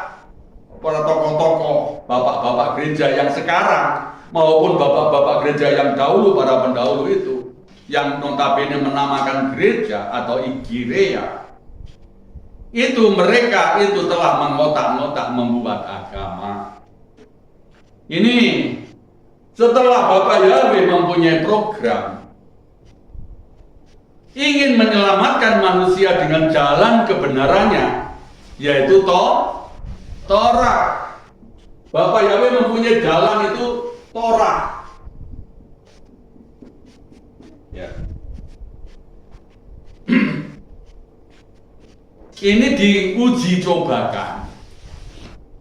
para tokoh-tokoh, bapak-bapak gereja yang sekarang maupun bapak-bapak gereja yang dahulu, para pendahulu itu yang notabene menamakan gereja atau igireya, itu mereka itu telah mengotak-ngotak membuat agama. Ini setelah Bapak Yahweh mempunyai program ingin menyelamatkan manusia dengan jalan kebenarannya, yaitu Torah. Bapak Yahweh mempunyai jalan itu Torah. Ya. Ini diuji cobakan.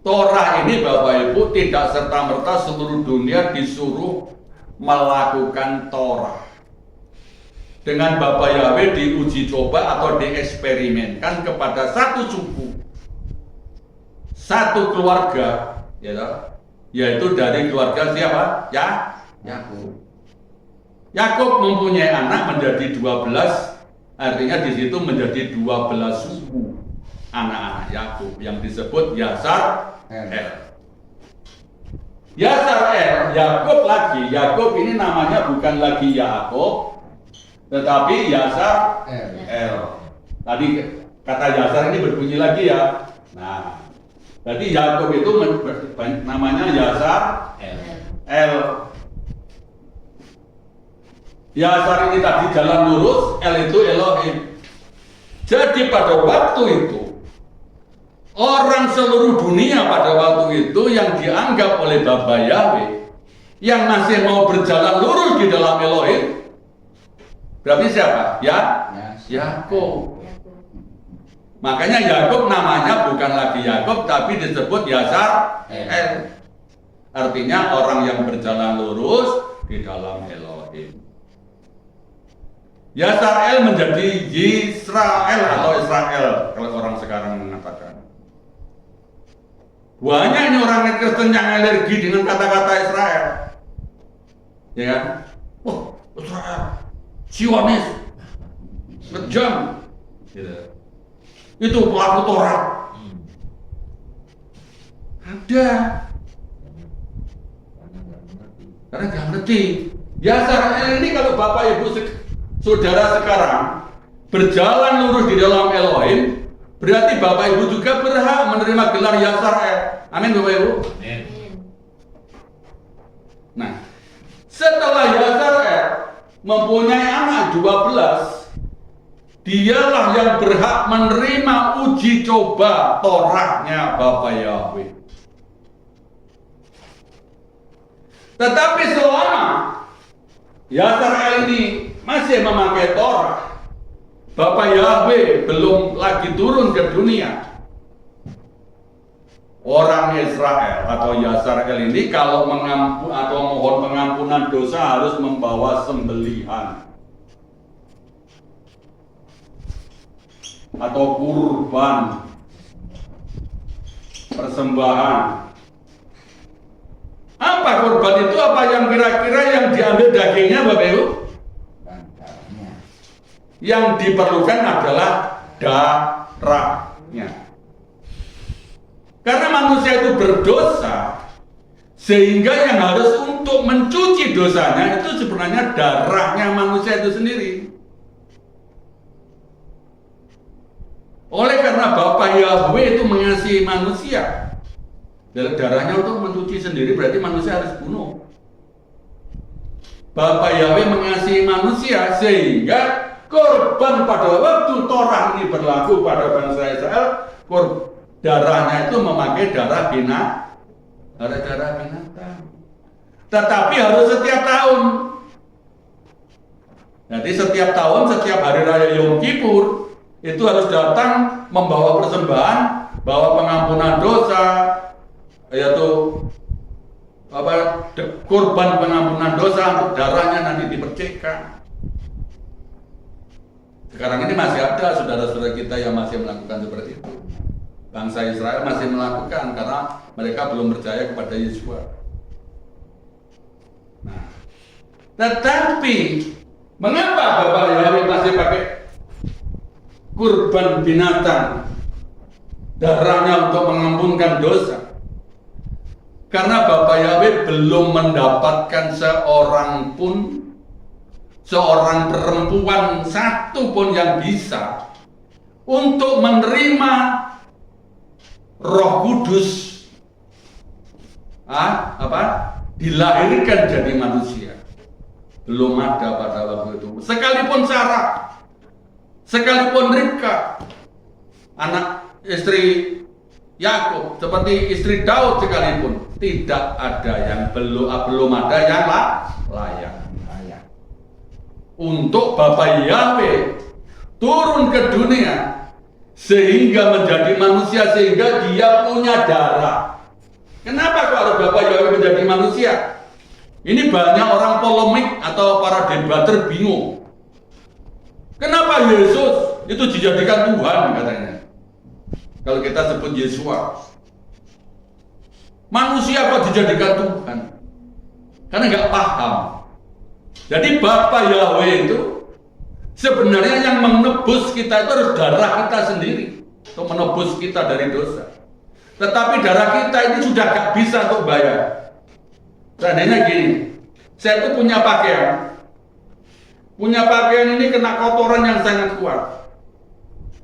Torah ini Bapak Ibu tidak serta-merta seluruh dunia disuruh melakukan Torah. Dengan Bapak Yahweh diuji coba atau dieksperimenkan kepada satu suku, satu keluarga, yaitu dari keluarga siapa? Yakub. Yakub mempunyai anak menjadi 12, artinya di situ menjadi 12 suku anak-anak Yakub yang disebut Yasar El. Yasar El, Yakub lagi. Yakub ini namanya bukan lagi Yakub, tetapi Yasar El. Tadi kata Yasar ini berbunyi lagi ya. Nah, jadi Yakub itu namanya Yasar El. L. Yasar ini tadi jalan lurus, L itu Elohim. Jadi pada waktu itu orang seluruh dunia pada waktu itu yang dianggap oleh Bapa Yahweh yang masih mau berjalan lurus di dalam Elohim, berarti siapa? Yakub. Makanya Yakub namanya bukan lagi Yakub tapi disebut Yasar El. Artinya orang yang berjalan lurus di dalam Elohim. Yasar El menjadi Yisrael atau Israel kalau orang sekarang mengatakan. Banyak ini orang Kristen yang alergi dengan kata-kata Israel. Ya kan? Oh, Israel, Zionis, kejam. Gitu. Itu pelaku Taurat. Ada. Karena nggak ngerti. Yasar ini kalau Bapak Ibu Saudara sekarang berjalan lurus di dalam Elohim, berarti Bapak Ibu juga berhak menerima gelar Yasar El. Amin Bapak Ibu. Nah, setelah Yasar El mempunyai anak 12, dialah yang berhak menerima uji coba Tauratnya Bapa Yahweh. Tetapi selama Yasar El ini masih memakai Taurat, Bapa Yahweh belum lagi turun ke dunia. Orang Israel atau Yasar El ini kalau mengampun atau mohon pengampunan dosa harus membawa sembelihan atau kurban, persembahan. Apa kurban itu? Apa yang kira-kira yang diambil dagingnya, Bapak Ibu? Yang diperlukan adalah darahnya. Karena manusia itu berdosa, sehingga yang harus untuk mencuci dosanya itu sebenarnya darahnya manusia itu sendiri. Oleh karena Bapa Yahweh itu mengasihi manusia, darahnya untuk mencuci sendiri berarti manusia harus bunuh. Bapa Yahweh mengasihi manusia sehingga korban pada waktu Torah ini berlaku pada bangsa Israel, darahnya itu memakai darah binatang. Tetapi harus setiap tahun. Jadi setiap tahun, setiap hari raya Yom Kippur itu harus datang membawa persembahan, bawa pengampunan dosa, yaitu kurban pengampunan dosa untuk darahnya nanti dipercikkan. Sekarang ini masih ada saudara-saudara kita yang masih melakukan seperti itu. Bangsa Israel masih melakukan karena mereka belum percaya kepada Yeshua. Nah, tetapi mengapa Bapak Yahweh masih pakai kurban binatang, darahnya untuk mengampunkan dosa? Karena Bapak Yahweh belum mendapatkan seorang perempuan satu pun yang bisa untuk menerima Roh Kudus dilahirkan jadi manusia. Belum ada pada waktu itu. Sekalipun Sarah, sekalipun Ribka, anak istri Yakub, seperti istri Daud sekalipun, tidak ada yang belum ada yang layak untuk Bapa Yahweh turun ke dunia sehingga menjadi manusia, sehingga dia punya darah. Kenapa kok harus Bapa Yahweh menjadi manusia? Ini banyak orang polemik atau para debater bingung. Kenapa Yesus itu dijadikan Tuhan katanya? Kalau kita sebut Yeshua, manusia kok dijadikan Tuhan? Karena nggak paham. Jadi Bapa Yahweh itu sebenarnya yang menebus kita itu harus darah kita sendiri untuk menebus kita dari dosa. Tetapi darah kita ini sudah gak bisa untuk bayar. Seandainya gini, saya itu punya pakaian ini kena kotoran yang sangat kuat,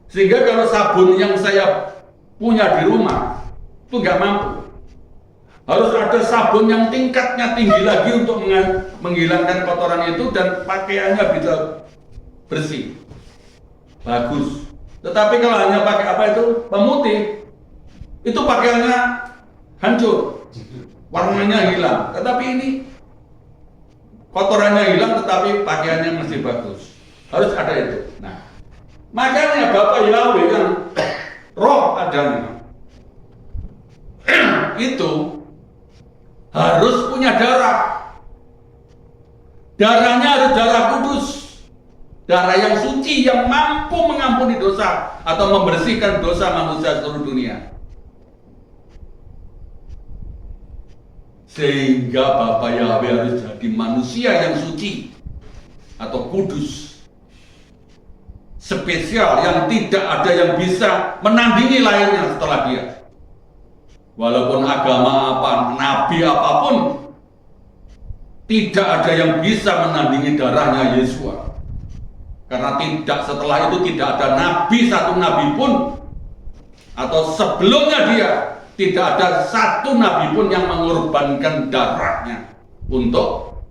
sehingga kalau sabun yang saya punya di rumah itu gak mampu. Harus ada sabun yang tingkatnya tinggi lagi untuk menghilangkan kotoran itu dan pakaiannya bisa bersih, bagus. Tetapi kalau hanya pakai apa itu pemutih, itu pakaiannya hancur, warnanya hilang. Tetapi ini kotorannya hilang, tetapi pakaiannya masih bagus. Harus ada itu. Nah, makanya Bapak Yahweh yang roh adanya itu harus punya darah. Darahnya harus darah kudus, darah yang suci yang mampu mengampuni dosa atau membersihkan dosa manusia seluruh dunia. Sehingga Bapak Yahweh harus jadi manusia yang suci atau kudus, spesial, yang tidak ada yang bisa menandingi lainnya setelah dia. Walaupun agama apa, nabi apapun, tidak ada yang bisa menandingi darahnya Yesua. Karena setelah itu tidak ada nabi, satu nabi pun, atau sebelumnya dia, tidak ada satu nabi pun yang mengorbankan darahnya untuk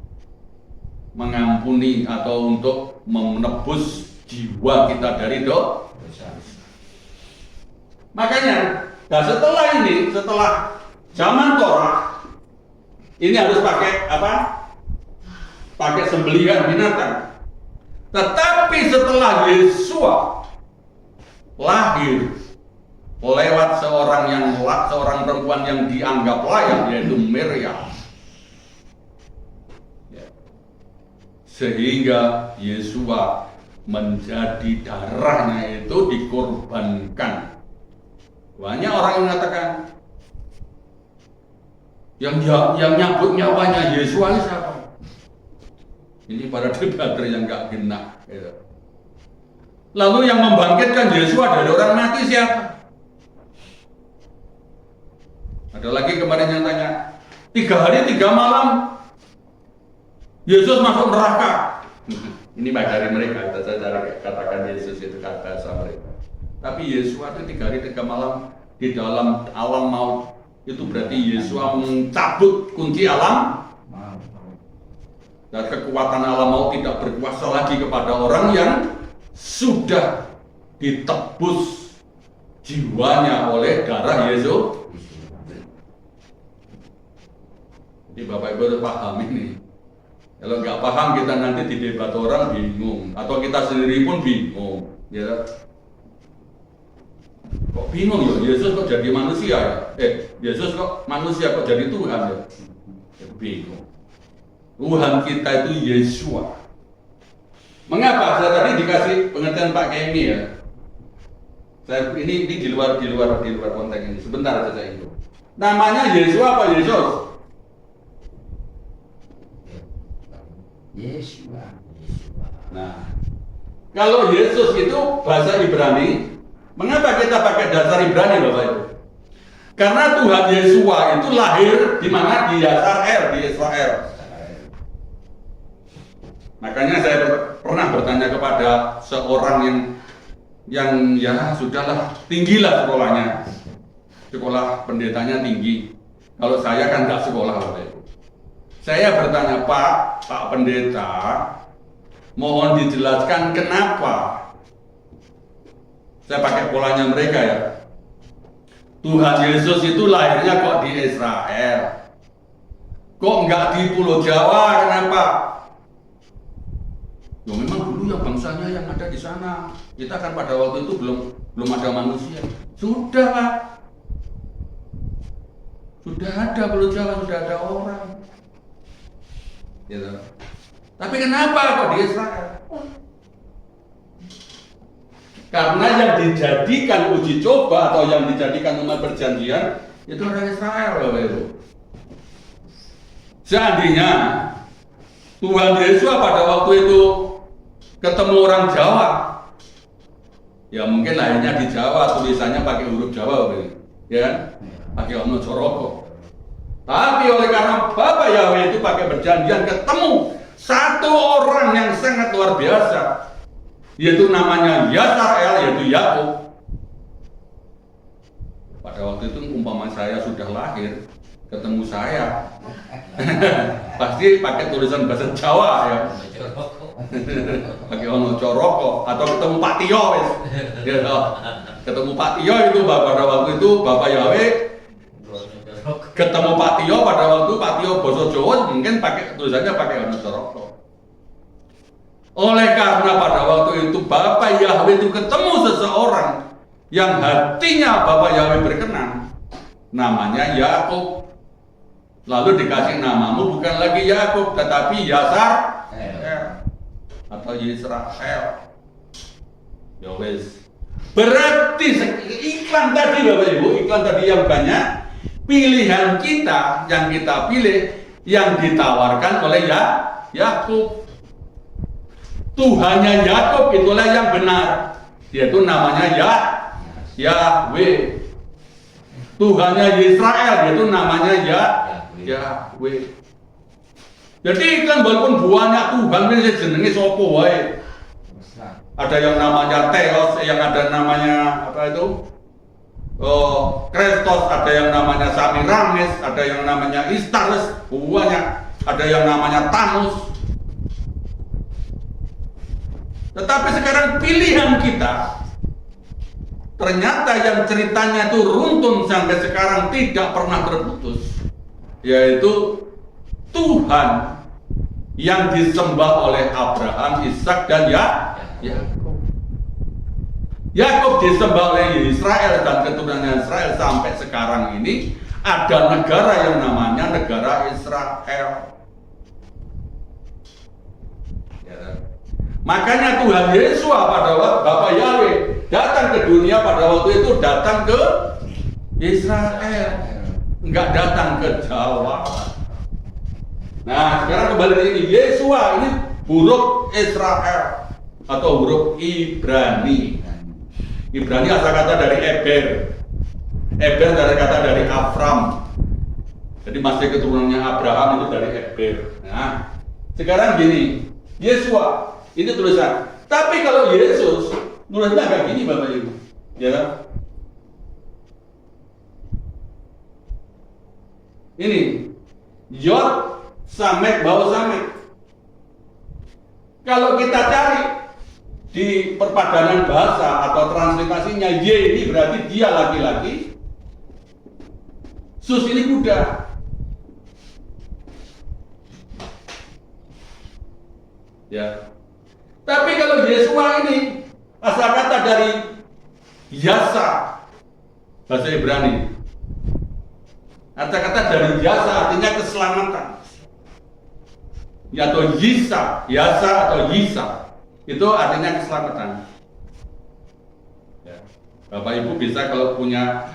mengampuni atau untuk menebus jiwa kita dari dosa. Makanya, nah setelah zaman Torah, ini harus pakai apa? Pakai sembelihan binatang. Tetapi setelah Yesua lahir lewat seorang perempuan yang dianggap layak, yaitu Maryam, sehingga Yesua menjadi darahnya itu dikorbankan. Banyak orang yang mengatakan yang nyabut nyawanya Yesua ini siapa? Ini para debater yang gak genah gitu. Lalu yang membangkitkan Yesua dari orang mati siapa? Ada lagi kemarin yang tanya, 3 hari 3 malam Yesus masuk neraka. Ini dari mereka, saya katakan Yesus itu bahasa mereka. Tapi Yesua itu 3 hari 3 malam di dalam alam maut. Itu berarti Yesua mencabut kunci alam. Dan kekuatan alam maut tidak berkuasa lagi kepada orang yang sudah ditebus jiwanya oleh darah Yesus. Jadi Bapak Ibu harus paham ini. Kalau nggak paham kita nanti di debat orang bingung, atau kita sendiri pun bingung, ya. Kok bingung ya? Yesus kok jadi manusia ya? Yesus kok manusia kok jadi Tuhan ya? Bingung. Tuhan kita itu Yesua. Mengapa? Saya tadi dikasih pengertian Pak Kemi ya. Saya ini di luar konteks ini. Sebentar saja itu. Namanya Yesua apa Yesus? Yesua. Nah, kalau Yesus itu bahasa Ibrani, mengapa kita pakai dasar Ibrani Bapak Ibu? Karena Tuhan Yesua itu lahir di mana? Di Israel, di Israel. Makanya saya pernah bertanya kepada seorang yang ya sudahlah, tinggilah sekolahnya. Sekolah pendetanya tinggi. Kalau saya kan nggak sekolah Bapak Ibu. Saya bertanya, Pak Pendeta, mohon dijelaskan kenapa. Saya pakai polanya mereka ya. Tuhan Yesus itu lahirnya kok di Israel. Kok nggak di Pulau Jawa, kenapa? Ya memang dulu yang bangsanya yang ada di sana. Kita kan pada waktu itu belum ada manusia. Sudah Pak. Sudah ada Pulau Jawa, sudah ada orang. Gitu. Tapi kenapa kok di Israel? Karena yang dijadikan uji coba atau yang dijadikan umat perjanjian itu orang Israel Bapak Ibu. Seandainya Tuhan Yesus pada waktu itu ketemu orang Jawa, ya mungkin lahirnya di Jawa, tulisannya pakai huruf Jawa Bapak Ibu, ya, pakai ono coroko. Tapi oleh karena Bapak Yahweh itu pakai perjanjian, ketemu satu orang yang sangat luar biasa, yaitu namanya Yasrael, yaitu Yakub. Pada waktu itu umpama saya sudah lahir, ketemu saya. Pasti pakai tulisan bahasa Jawa ya. Pakai ono coroko atau ketemu Pak Tio wis. Ya, ketemu Pak Tio itu pada waktu itu Bapak Yahweh ketemu Pak Tio pada waktu Pak Tio basa Jawa mungkin pakai tulisannya pakai ono coroko. Oleh karena pada waktu itu Bapak Yahweh itu ketemu seseorang yang hatinya Bapak Yahweh berkenan, namanya Yakub. Lalu dikasih namamu bukan lagi Yakub tetapi Yasar atau Yisrael. Ya wes. Berarti iklan tadi Bapak Ibu, iklan tadi yang banyak, pilihan kita yang kita pilih yang ditawarkan oleh Yakub. Tuhannya Yakub itulah yang benar, yaitu namanya Yahweh. Tuhannya Israel yaitu namanya Yahweh. Jadi kan walaupun banyak Tuhan ini jenenge sapa wae. Ada yang namanya Theos, yang ada namanya apa itu? Kristos, ada yang namanya Samiramis, ada yang namanya Istares, banyak. Ada yang namanya Thanos. Tetapi sekarang pilihan kita ternyata yang ceritanya itu runtun sampai sekarang tidak pernah terputus, yaitu Tuhan yang disembah oleh Abraham, Ishak dan Yakub. Yakub disembah oleh Israel dan keturunannya Israel sampai sekarang ini ada negara yang namanya negara Israel. Makanya Tuhan Yesus pada waktu Bapak Yahweh datang ke dunia pada waktu itu datang ke Israel, enggak datang ke Jawa. Nah sekarang kembali ke ini, Yesua ini huruf Israel atau huruf Ibrani. Ibrani asal kata dari Eber. Eber dari kata dari Avram. Jadi masih keturunannya Abraham itu dari Eber. Nah sekarang gini, Yesua ini tulisan. Tapi kalau Yesus nulisnya kayak gini Bapak Ibu, ya kan? Ini Yod Samek Bau Samek. Kalau kita cari di perpadanan bahasa atau translitasinya, Y ini berarti dia laki-laki, Sus ini kuda. Ya. Tapi kalau Yesua ini asal kata dari Yasa, bahasa Ibrani. Kata-kata dari Yasa artinya keselamatan. Ya, atau Yisa, Yasa atau Yisa itu artinya keselamatan. Ya. Bapak Ibu bisa kalau punya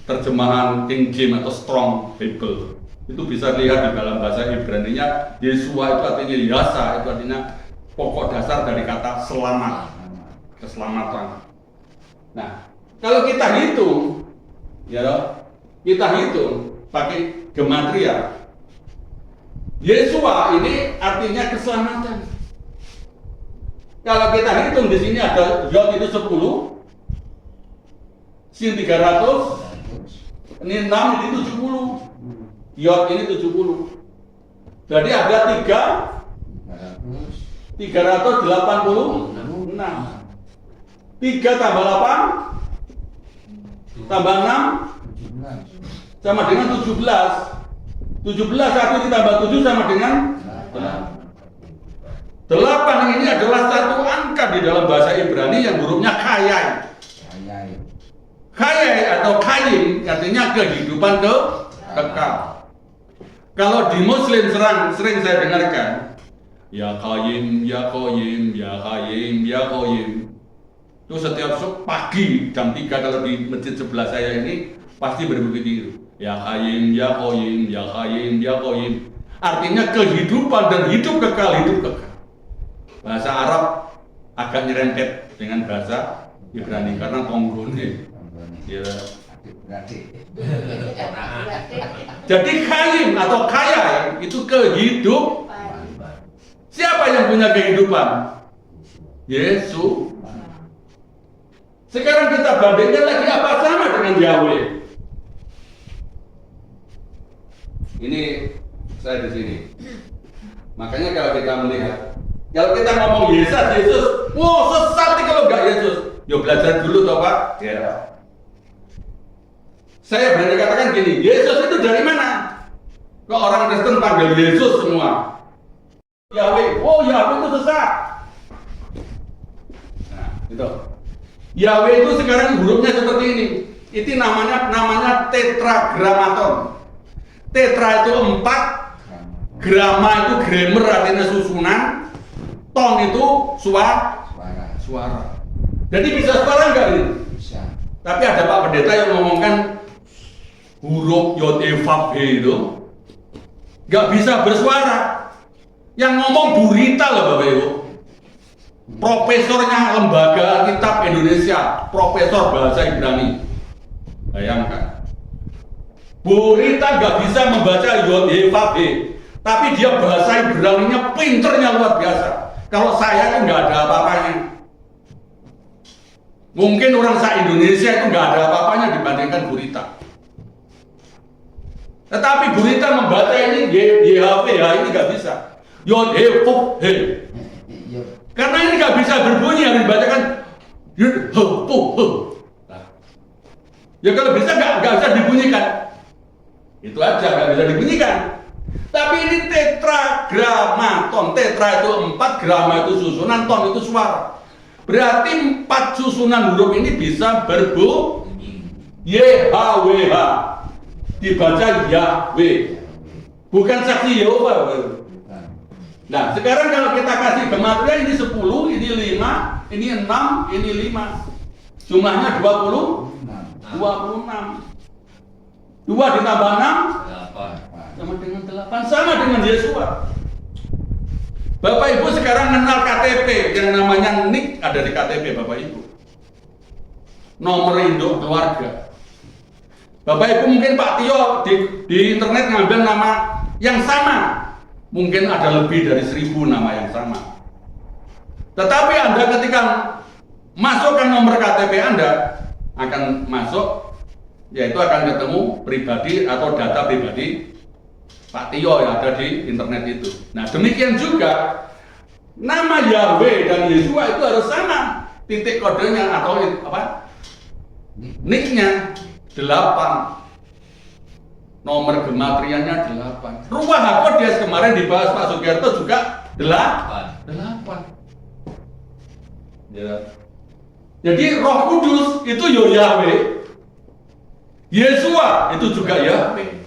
terjemahan King James atau Strong Bible, itu bisa lihat di dalam bahasa Ibrani-nya Yesua itu artinya Yasa, itu artinya pokok dasar dari kata selamat, keselamatan. Nah, kalau kita hitung, ya, kita hitung pakai gematria. Yesua ini artinya keselamatan. Kalau kita hitung di sini ada Yod itu 10, Sin 300, ini 6 ini 70. Yod ini 70. Jadi ada 386. 3 tambah 8 tambah 6 sama dengan 17. 17 1 ditambah 7 sama dengan 8. Ini adalah satu angka di dalam bahasa Ibrani yang hurufnya kayai. Kayai atau kayim artinya kehidupan kekal. Kalau di Muslim sering saya dengarkan, ya Qayyim, ya Qayyim, ya Qayyim, ya Qayyim. Itu setiap pagi jam 3 kalau di masjid sebelah saya ini pasti berbunyi ya Qayyim, ya Qayyim, ya Qayyim, ya Qayyim. Artinya kehidupan dan hidup kekal, hidup kekal. Bahasa Arab agak nyerempet dengan bahasa Ibrani karena tonggone. Ya. Jadi Qayyim atau kaya itu kehidupan. Siapa yang punya kehidupan? Yesus. Sekarang kita bandingkan lagi apa sama dengan Yahweh. Ini saya di sini. Makanya kalau kita melihat, kalau kita ngomong Yesus, wow sesat nih kalau nggak Yesus. Yo belajar dulu toh Pak. Ya. Saya berani katakan gini, Yesus itu dari mana? Kok orang Kristen panggil Yesus semua? Yahweh, oh Yahweh itu sesat. Nah, itu. Yahweh itu sekarang hurufnya seperti ini. Itu namanya tetragrammaton. Tetra itu 4, grama itu grammar artinya susunan, ton itu suara. Jadi bisa suara enggak ini? Bisa. Tapi ada Pak Pendeta yang ngomongkan huruf Yod E Vav He itu nggak bisa bersuara. Yang ngomong Burita loh Bapak Ibu. Profesornya Lembaga Kitab Indonesia, Profesor Bahasa Ibrani. Bayangkan. Burita nggak bisa membaca Yod E Vav He, tapi dia bahasa Ibraninya pinternya luar biasa. Kalau saya itu nggak ada apa-apanya. Mungkin orang se-Indonesia itu nggak ada apa-apanya dibandingkan Burita. Tetapi Burita membaca ini YHWH ini nggak bisa. Yod He Vav He. Karena ini nggak bisa berbunyi, harus dibacakan Yod He Vav He. Ya kalau bisa nggak bisa dibunyikan. Itu aja nggak bisa dibunyikan. Tapi ini tetragrammaton. Tetra itu 4, grama itu susunan, ton itu suara. Berarti 4 susunan huruf ini bisa berbunyi. YHWH dibaca Yahweh, bukan saksi Yehova. Nah sekarang kalau kita kasih gematria ini 10, ini 5, ini 6, ini 5, jumlahnya 26. 2 ditambah 6 sama dengan 8, sama dengan Yesua. Bapak Ibu sekarang kenal KTP, yang namanya NIK ada di KTP Bapak Ibu, nomor induk keluarga. Bapak Ibu mungkin Pak Tio di internet ngambil nama yang sama, mungkin ada lebih dari 1000 nama yang sama. Tetapi Anda ketika masukkan nomor KTP Anda akan masuk, yaitu akan ketemu pribadi atau data pribadi Pak Tio yang ada di internet itu. Nah demikian juga nama Yahweh dan Yesua itu harus sama, titik kodenya atau apa? NIK-nya 8, nomor gematriannya 8. Ruah HaKodes kemarin dibahas Pak Sugiarto juga 8. Ya. Jadi Roh Kudus itu Yahweh, Yesua itu juga Yahweh,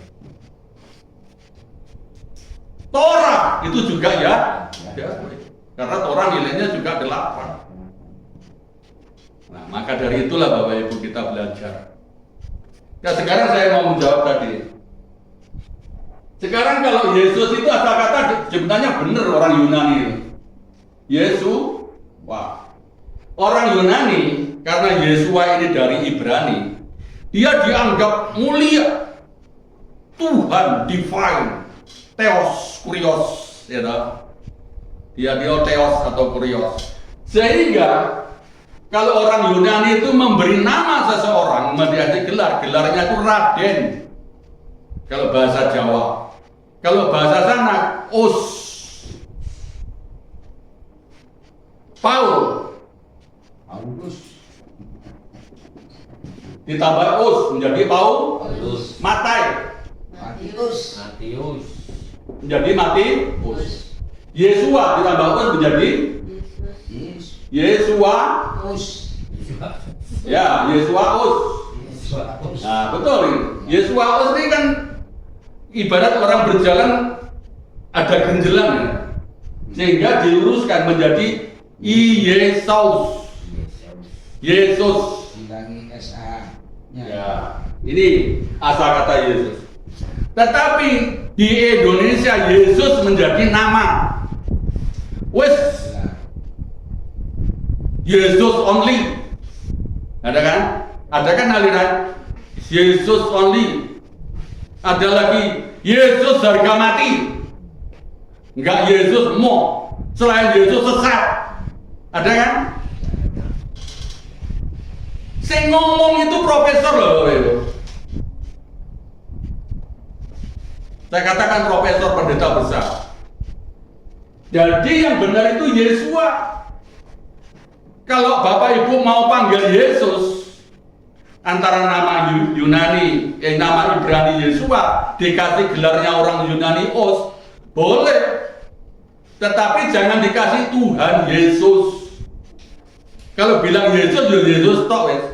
Torah itu juga Yahweh, karena Torah nilainya juga 8. Nah maka dari itulah Bapak Ibu kita belajar. Nah sekarang saya mau menjawab tadi. Sekarang kalau Yesus itu asal kata sebenarnya benar orang Yunani. Yesus, wah. Orang Yunani karena Yesua ini dari Ibrani, dia dianggap mulia. Tuhan divine, Theos, Kurios, ya toh? Dia Theos atau Kurios. Sehingga kalau orang Yunani itu memberi nama seseorang, memberi gelarnya itu Raden. Kalau bahasa Jawa, kalau bahasa sana Us, Paulus, ditambah Us menjadi Paulus, Matius menjadi Matius, Yesua ditambah Us menjadi Yesua. Ya, Yesuaus. Nah, betul ini. Yesuaus ini kan ibarat orang berjalan ada genjelang ya. Sehingga diluruskan menjadi Yesus. Yesus. Hilangi SA. Ya, ini asal kata Yesus. Tetapi di Indonesia Yesus menjadi nama. Wes Yesus only. Ada kan? Ada kan aliran Yesus only. Ada lagi Yesus harga mati. Enggak Yesus mau. Selain Yesus sesat. Ada kan? Saya ngomong itu profesor loh Bapak Ibu. Saya katakan profesor pendeta besar. Jadi yang benar itu Yesua. Kalau Bapak Ibu mau panggil Yesus antara nama Yunani, nama Ibrani Yesua, dikasih gelarnya orang Yunani Os, boleh. Tetapi jangan dikasih Tuhan Yesus. Kalau bilang Yesus, ya Yesus tok wes.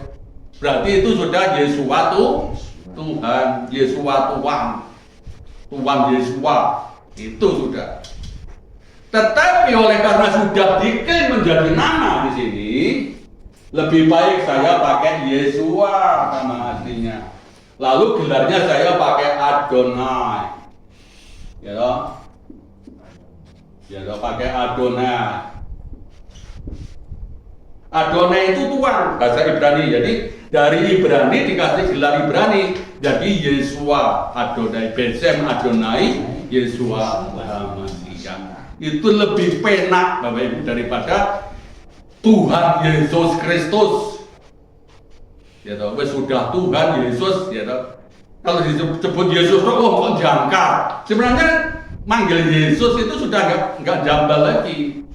Berarti itu sudah Yesua tuh Tuhan, Yesua Tuhan. Tuhan Yesua itu sudah. Tetapi oleh karena sudah diklaim menjadi nama di sini, lebih baik saya pakai Yesua nama aslinya. Lalu gelarnya saya pakai Adonai. Ya toh? Ya toh, pakai Adonai. Adonai itu Tuhan, bahasa Ibrani. Jadi dari Ibrani dikasih gelar Ibrani, jadi Yesua Adonai, Besem Adonai, Yesua Hamasiah. Itu lebih penak Bapak Ibu daripada Tuhan Yesus Kristus. Ya toh, sudah Tuhan Yesus, ya toh. Kalau disebut Yesus, kok jangkar. Sebenarnya manggil Yesus itu sudah nggak jambal lagi.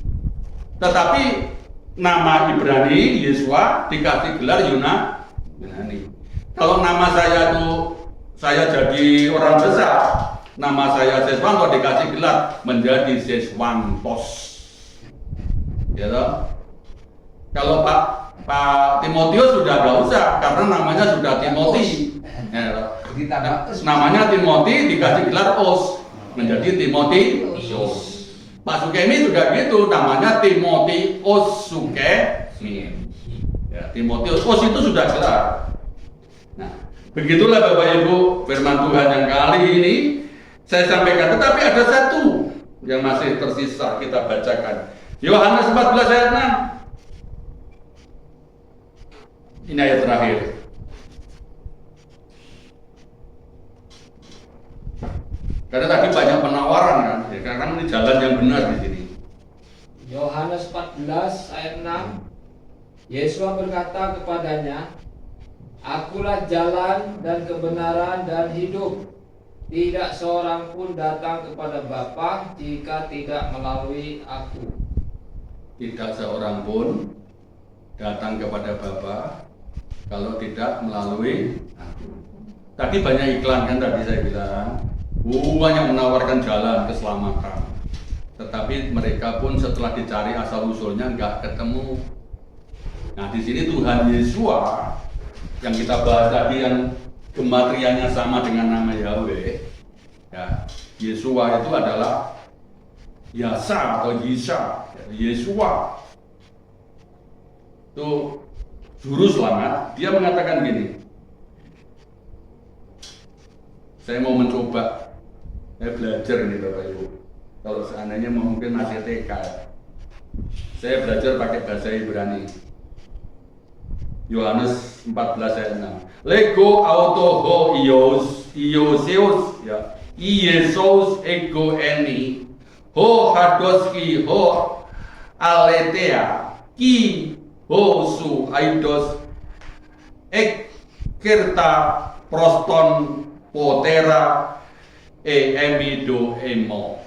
Tetapi nama Ibrani Yesua dikasih gelar Yunani. Kalau nama saya tuh saya jadi orang besar, nama saya Seswanto dikasih gelar menjadi Seswantos. Ya toh? Kalau Pak Timotius sudah nggak usah karena namanya sudah Timoti. Ya toh? Namanya Timoti dikasih gelar Os menjadi Timotius. Pak Sukemi juga gitu, namanya Timotius Sukemi. Ya, Timotius itu sudah gelar. Nah, begitulah Bapak Ibu firman Tuhan yang kali ini saya sampaikan. Tetapi ada satu yang masih tersisa kita bacakan. Yohanes 14 ayat 6. Ini ayat terakhir. Karena tadi banyak penawaran kan, ya, karena ini jalan yang benar di sini. Yohanes 14 ayat 6. Yesus berkata kepadanya, Akulah jalan dan kebenaran dan hidup. Tidak seorang pun datang kepada Bapa jika tidak melalui aku. Tidak seorang pun datang kepada Bapa kalau tidak melalui aku. Tadi banyak iklan kan tadi saya bilang. Banyak menawarkan jalan keselamatan, tetapi mereka pun setelah dicari asal usulnya nggak ketemu. Nah di sini Tuhan Yesua yang kita bahas tadi yang gematriannya sama dengan nama Yahweh, ya, Yesua itu adalah Yasa atau Yisa, Yesua itu juru selamat. Dia mengatakan gini, saya mau mencoba. Saya belajar nih Bapak Ibu. Kalau seandainya mungkin masih TK, saya belajar pakai bahasa Ibrani. Yohanes 14 ayat 6. Lego autoho iosios ya. Iesos ego eni. Ho hadoski ho aletea. Ki ho su aidos ek kerta proston potera emido emo.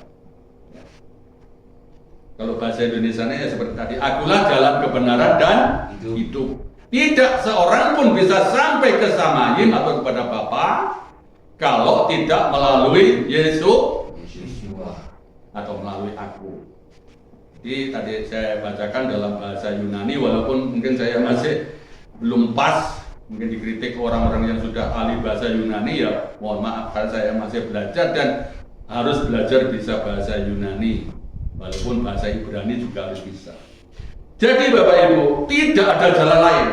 Kalau bahasa Indonesianya ya seperti tadi, akulah jalan kebenaran dan hidup. Tidak seorang pun bisa sampai ke Samayim atau kepada Bapa kalau tidak melalui Yesus atau melalui aku. Jadi tadi saya bacakan dalam bahasa Yunani, walaupun mungkin saya masih belum pas. Mungkin dikritik orang-orang yang sudah ahli bahasa Yunani, ya mohon maaf karena saya masih belajar dan harus belajar bisa bahasa Yunani, walaupun bahasa Ibrani juga harus bisa. Jadi Bapak Ibu, tidak ada jalan lain.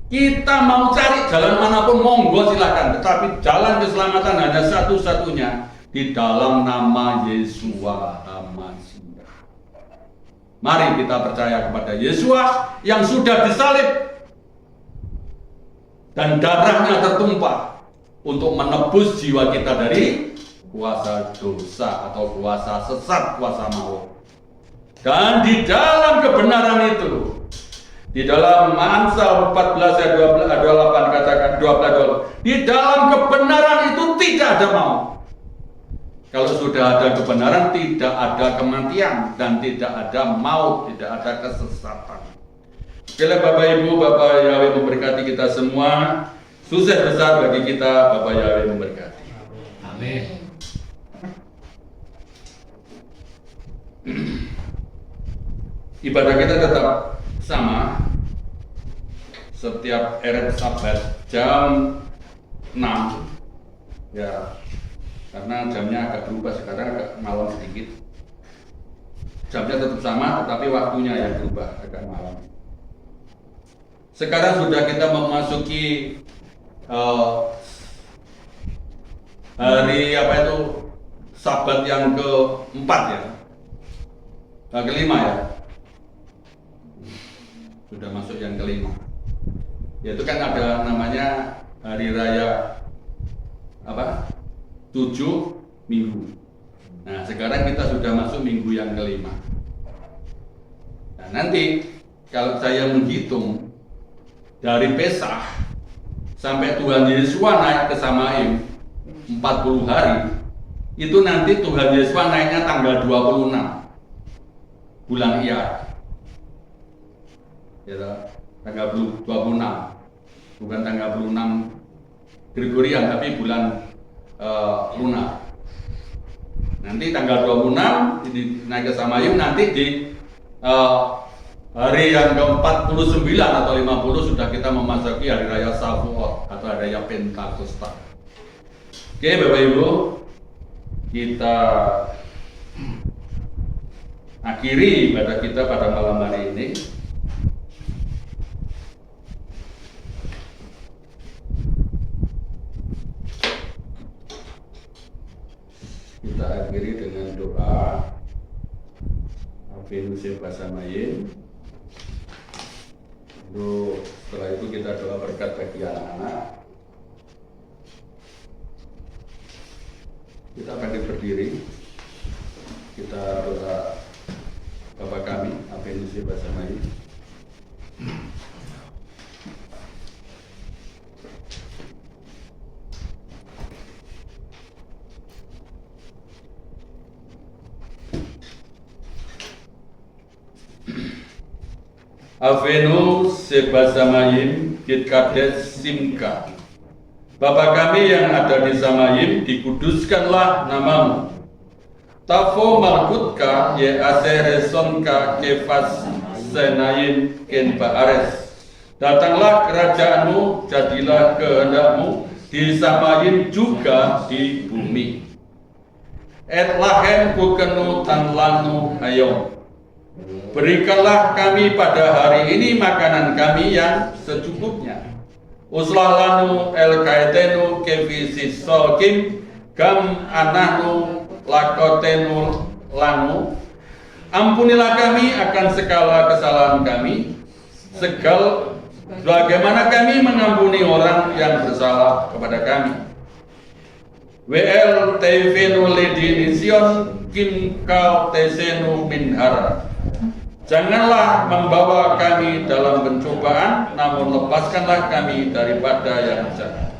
Kita mau cari jalan manapun monggo silakan, tetapi jalan keselamatan hanya satu-satunya di dalam nama Yesua Hamasiah. Mari kita percaya kepada Yesua yang sudah disalib dan darahnya tertumpah untuk menebus jiwa kita dari kuasa dosa atau kuasa sesat, kuasa maut. Dan di dalam kebenaran itu, di dalam Amsal 14 ayat 28 katakan 12, di dalam kebenaran itu tidak ada maut. Kalau sudah ada kebenaran, tidak ada kematian dan tidak ada maut, tidak ada kesesatan. Bila Bapak Ibu, Bapak Yahweh memberkati kita semua. Sukses besar bagi kita, Bapak Yahweh memberkati. Amin. Ibadah kita tetap sama. Setiap eret Sabat jam 6. Ya, karena jamnya agak berubah sekarang, agak malam sedikit. Jamnya tetap sama, tetapi waktunya yang berubah, agak malam. Sekarang sudah kita memasuki hari apa itu, Sabat yang keempat ya, kelima ya, sudah masuk yang kelima. Yaitu kan ada namanya hari raya apa? 7 minggu. Nah, sekarang kita sudah masuk minggu yang kelima. Nah, nanti kalau saya menghitung dari Pesah sampai Tuhan Yesus naik ke Samaim 40 hari, itu nanti Tuhan Yesus naiknya tanggal 26 bulan Iyar. Ya, tanggal 26, bukan tanggal 26 Gregorian, tapi bulan lunar. Nanti tanggal 26 ini naik ke Samaim, nanti di hari yang ke-49 atau 50 sudah kita memasuki hari raya Shavuot atau hari raya Pentakosta. Oke Bapak Ibu, kita akhiri ibadah kita pada malam hari ini. Kita akhiri dengan doa Ave Nusia Basamayim. Lalu setelah itu kita doa berkat bagi anak-anak. Kita akan berdiri. Kita doa Bapa kami Ave Nusia Basamayim. Avenu Sebasamayim Kitkades Simka. Bapa kami yang ada di Samayim, dikuduskanlah namamu. Tafo Malkutka Ye Aseresonka Kefas Senayin Ken Baares. Datanglah kerajaanmu, jadilah kehendakmu di Samayim juga di bumi. Et lahem kukenu tan lanu hayom. Berikanlah kami pada hari ini makanan kami yang secukupnya. Uslah lanu el kaitenu kevisis solkim gam anahnu lakotenu lanu. Ampunilah kami akan segala kesalahan kami, bagaimana kami mengampuni orang yang bersalah kepada kami. WL Tevenu Lidinision Kim Kau Tesenu Minhara. Janganlah membawa kami dalam pencobaan, namun lepaskanlah kami daripada yang jahat.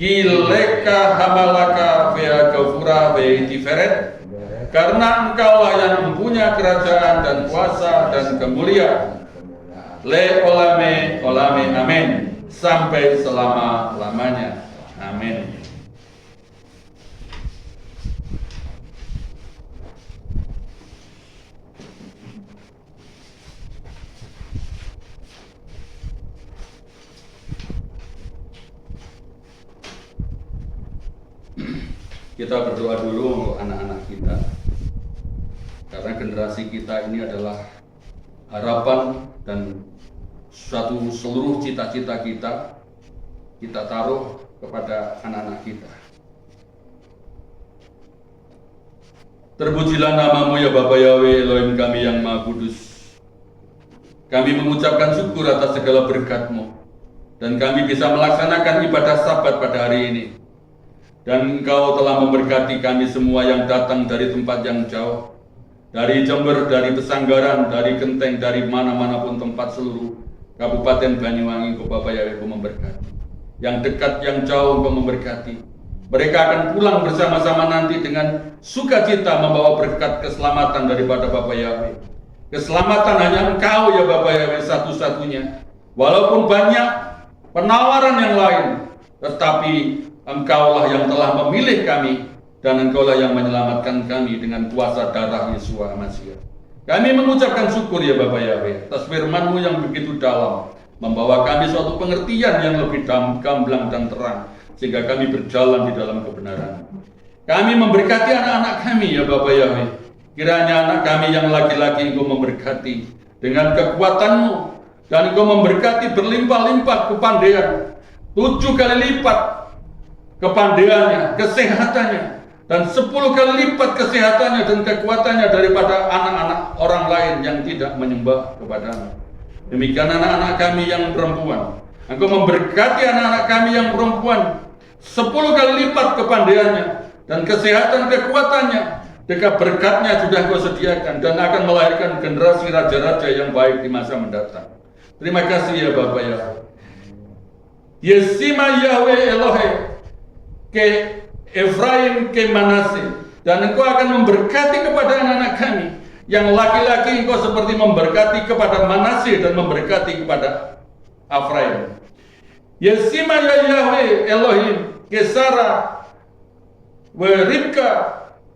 Kileka hamalaka vea gafura vea tiferet. Karena engkaulah yang mempunyai kerajaan dan kuasa dan kemuliaan. Le olame olame amin. Sampai selama-lamanya. Amin. Kita berdoa dulu untuk anak-anak kita, karena generasi kita ini adalah harapan dan seluruh cita-cita kita taruh kepada anak-anak kita. Terpujilah namamu ya Bapa Yahweh Elohim kami yang Maha Kudus. Kami mengucapkan syukur atas segala berkat-Mu, dan kami bisa melaksanakan ibadah Sabat pada hari ini. Dan Engkau telah memberkati kami semua yang datang dari tempat yang jauh, dari Jember, dari Pesanggaran, dari Genteng, dari mana-mana pun tempat seluruh Kabupaten Banyuwangi. Engkau Bapa Yahweh Engkau memberkati. Yang dekat, yang jauh Engkau memberkati. Mereka akan pulang bersama-sama nanti dengan sukacita membawa berkat keselamatan daripada Bapa Yahweh. Keselamatan hanya Engkau ya Bapa Yahweh satu-satunya. Walaupun banyak penawaran yang lain, tetapi Engkaulah yang telah memilih kami dan Engkaulah yang menyelamatkan kami dengan kuasa darah Yesus Masih. Kami mengucapkan syukur ya Bapa Yahweh atas firman-Mu yang begitu dalam, membawa kami suatu pengertian yang lebih gamblang dan terang, sehingga kami berjalan di dalam kebenaran. Kami memberkati anak-anak kami ya Bapa Yahweh. Kiranya anak kami yang laki-laki Engkau memberkati dengan kekuatan-Mu, dan Engkau memberkati berlimpah-limpah kepandaian, 7 kali lipat kepandaiannya, kesehatannya, dan 10 kali lipat kesehatannya dan kekuatannya daripada anak-anak orang lain yang tidak menyembah kepada-Mu. Demikian anak-anak kami yang perempuan, Engkau memberkati anak-anak kami yang perempuan 10 kali lipat kepandaiannya dan kesehatan kekuatannya, dekat berkatnya sudah Kau sediakan dan akan melahirkan generasi raja-raja yang baik di masa mendatang. Terima kasih ya Bapa Yahweh. Yesima Yahweh Elohe ke Efraim ke Manase, dan Engkau akan memberkati kepada anak-anak kami yang laki-laki. Engkau seperti memberkati kepada Manase dan memberkati kepada Efraim. Yesima Yahweh Elohim ke Sarah wa Ribka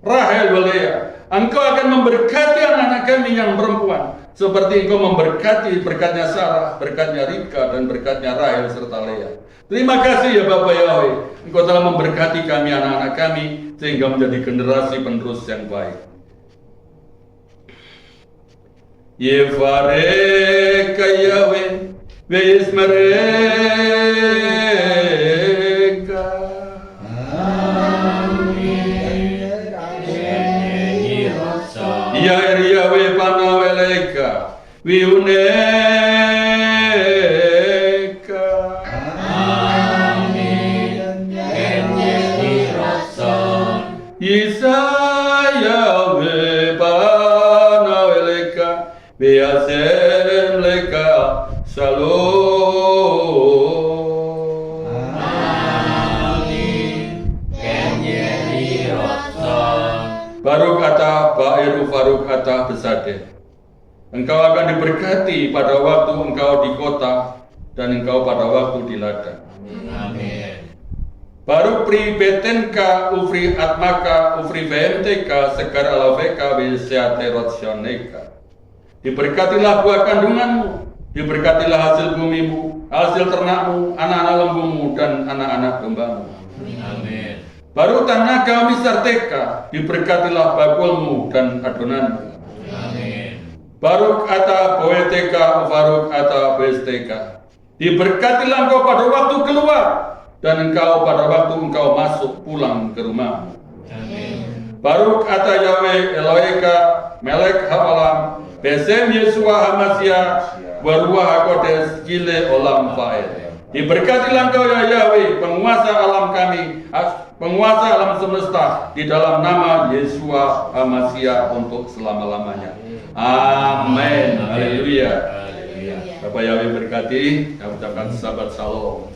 Rahel wa Lea. Engkau akan memberkati anak-anak kami yang perempuan seperti Engkau memberkati berkatnya Sarah, berkatnya Ribka, dan berkatnya Rahel serta Lea. Terima kasih ya Bapa Yahweh, Engkau telah memberkati kami, anak-anak kami, sehingga menjadi generasi penerus yang baik. Yevareka Yahweh ve'yismereka. Yair Yahweh panaweleka viuneka. Yesaya panaweleka biasem leka salom. Amin. Kenye Roson. Baru kata Ba'iru Faruk kata Besade. Engkau akan diberkati pada waktu engkau di kota dan engkau pada waktu di ladang. Amin. Baru pri betenka ufri atmaka ufri vmtk segar alaveka bisyate rotsioneka. Diberkatilah buah kandunganmu, diberkatilah hasil bumimu, hasil ternakmu, anak-anak lembumu, dan anak-anak dombamu. Amin. Baru tanah kami sarteka, diberkatilah bakulmu dan adonanmu. Amin. Baruk ata poeteka, faruk ata besteka. Diberkatilah engkau pada waktu keluar, dan engkau pada waktu engkau masuk pulang ke rumahmu. Amin. Baruk ata Yahweh Eloheka melek ha'olam besem Yesua Hamasya waruah hakodes gile olam fa'ed. Diberkatilah engkau ya Yahweh, penguasa alam kami, penguasa alam semesta, di dalam nama Yesua Hamasya untuk selama-lamanya. Amin. Haleluya. Bapak Yahweh berkati, kami ucapkan sahabat shalom.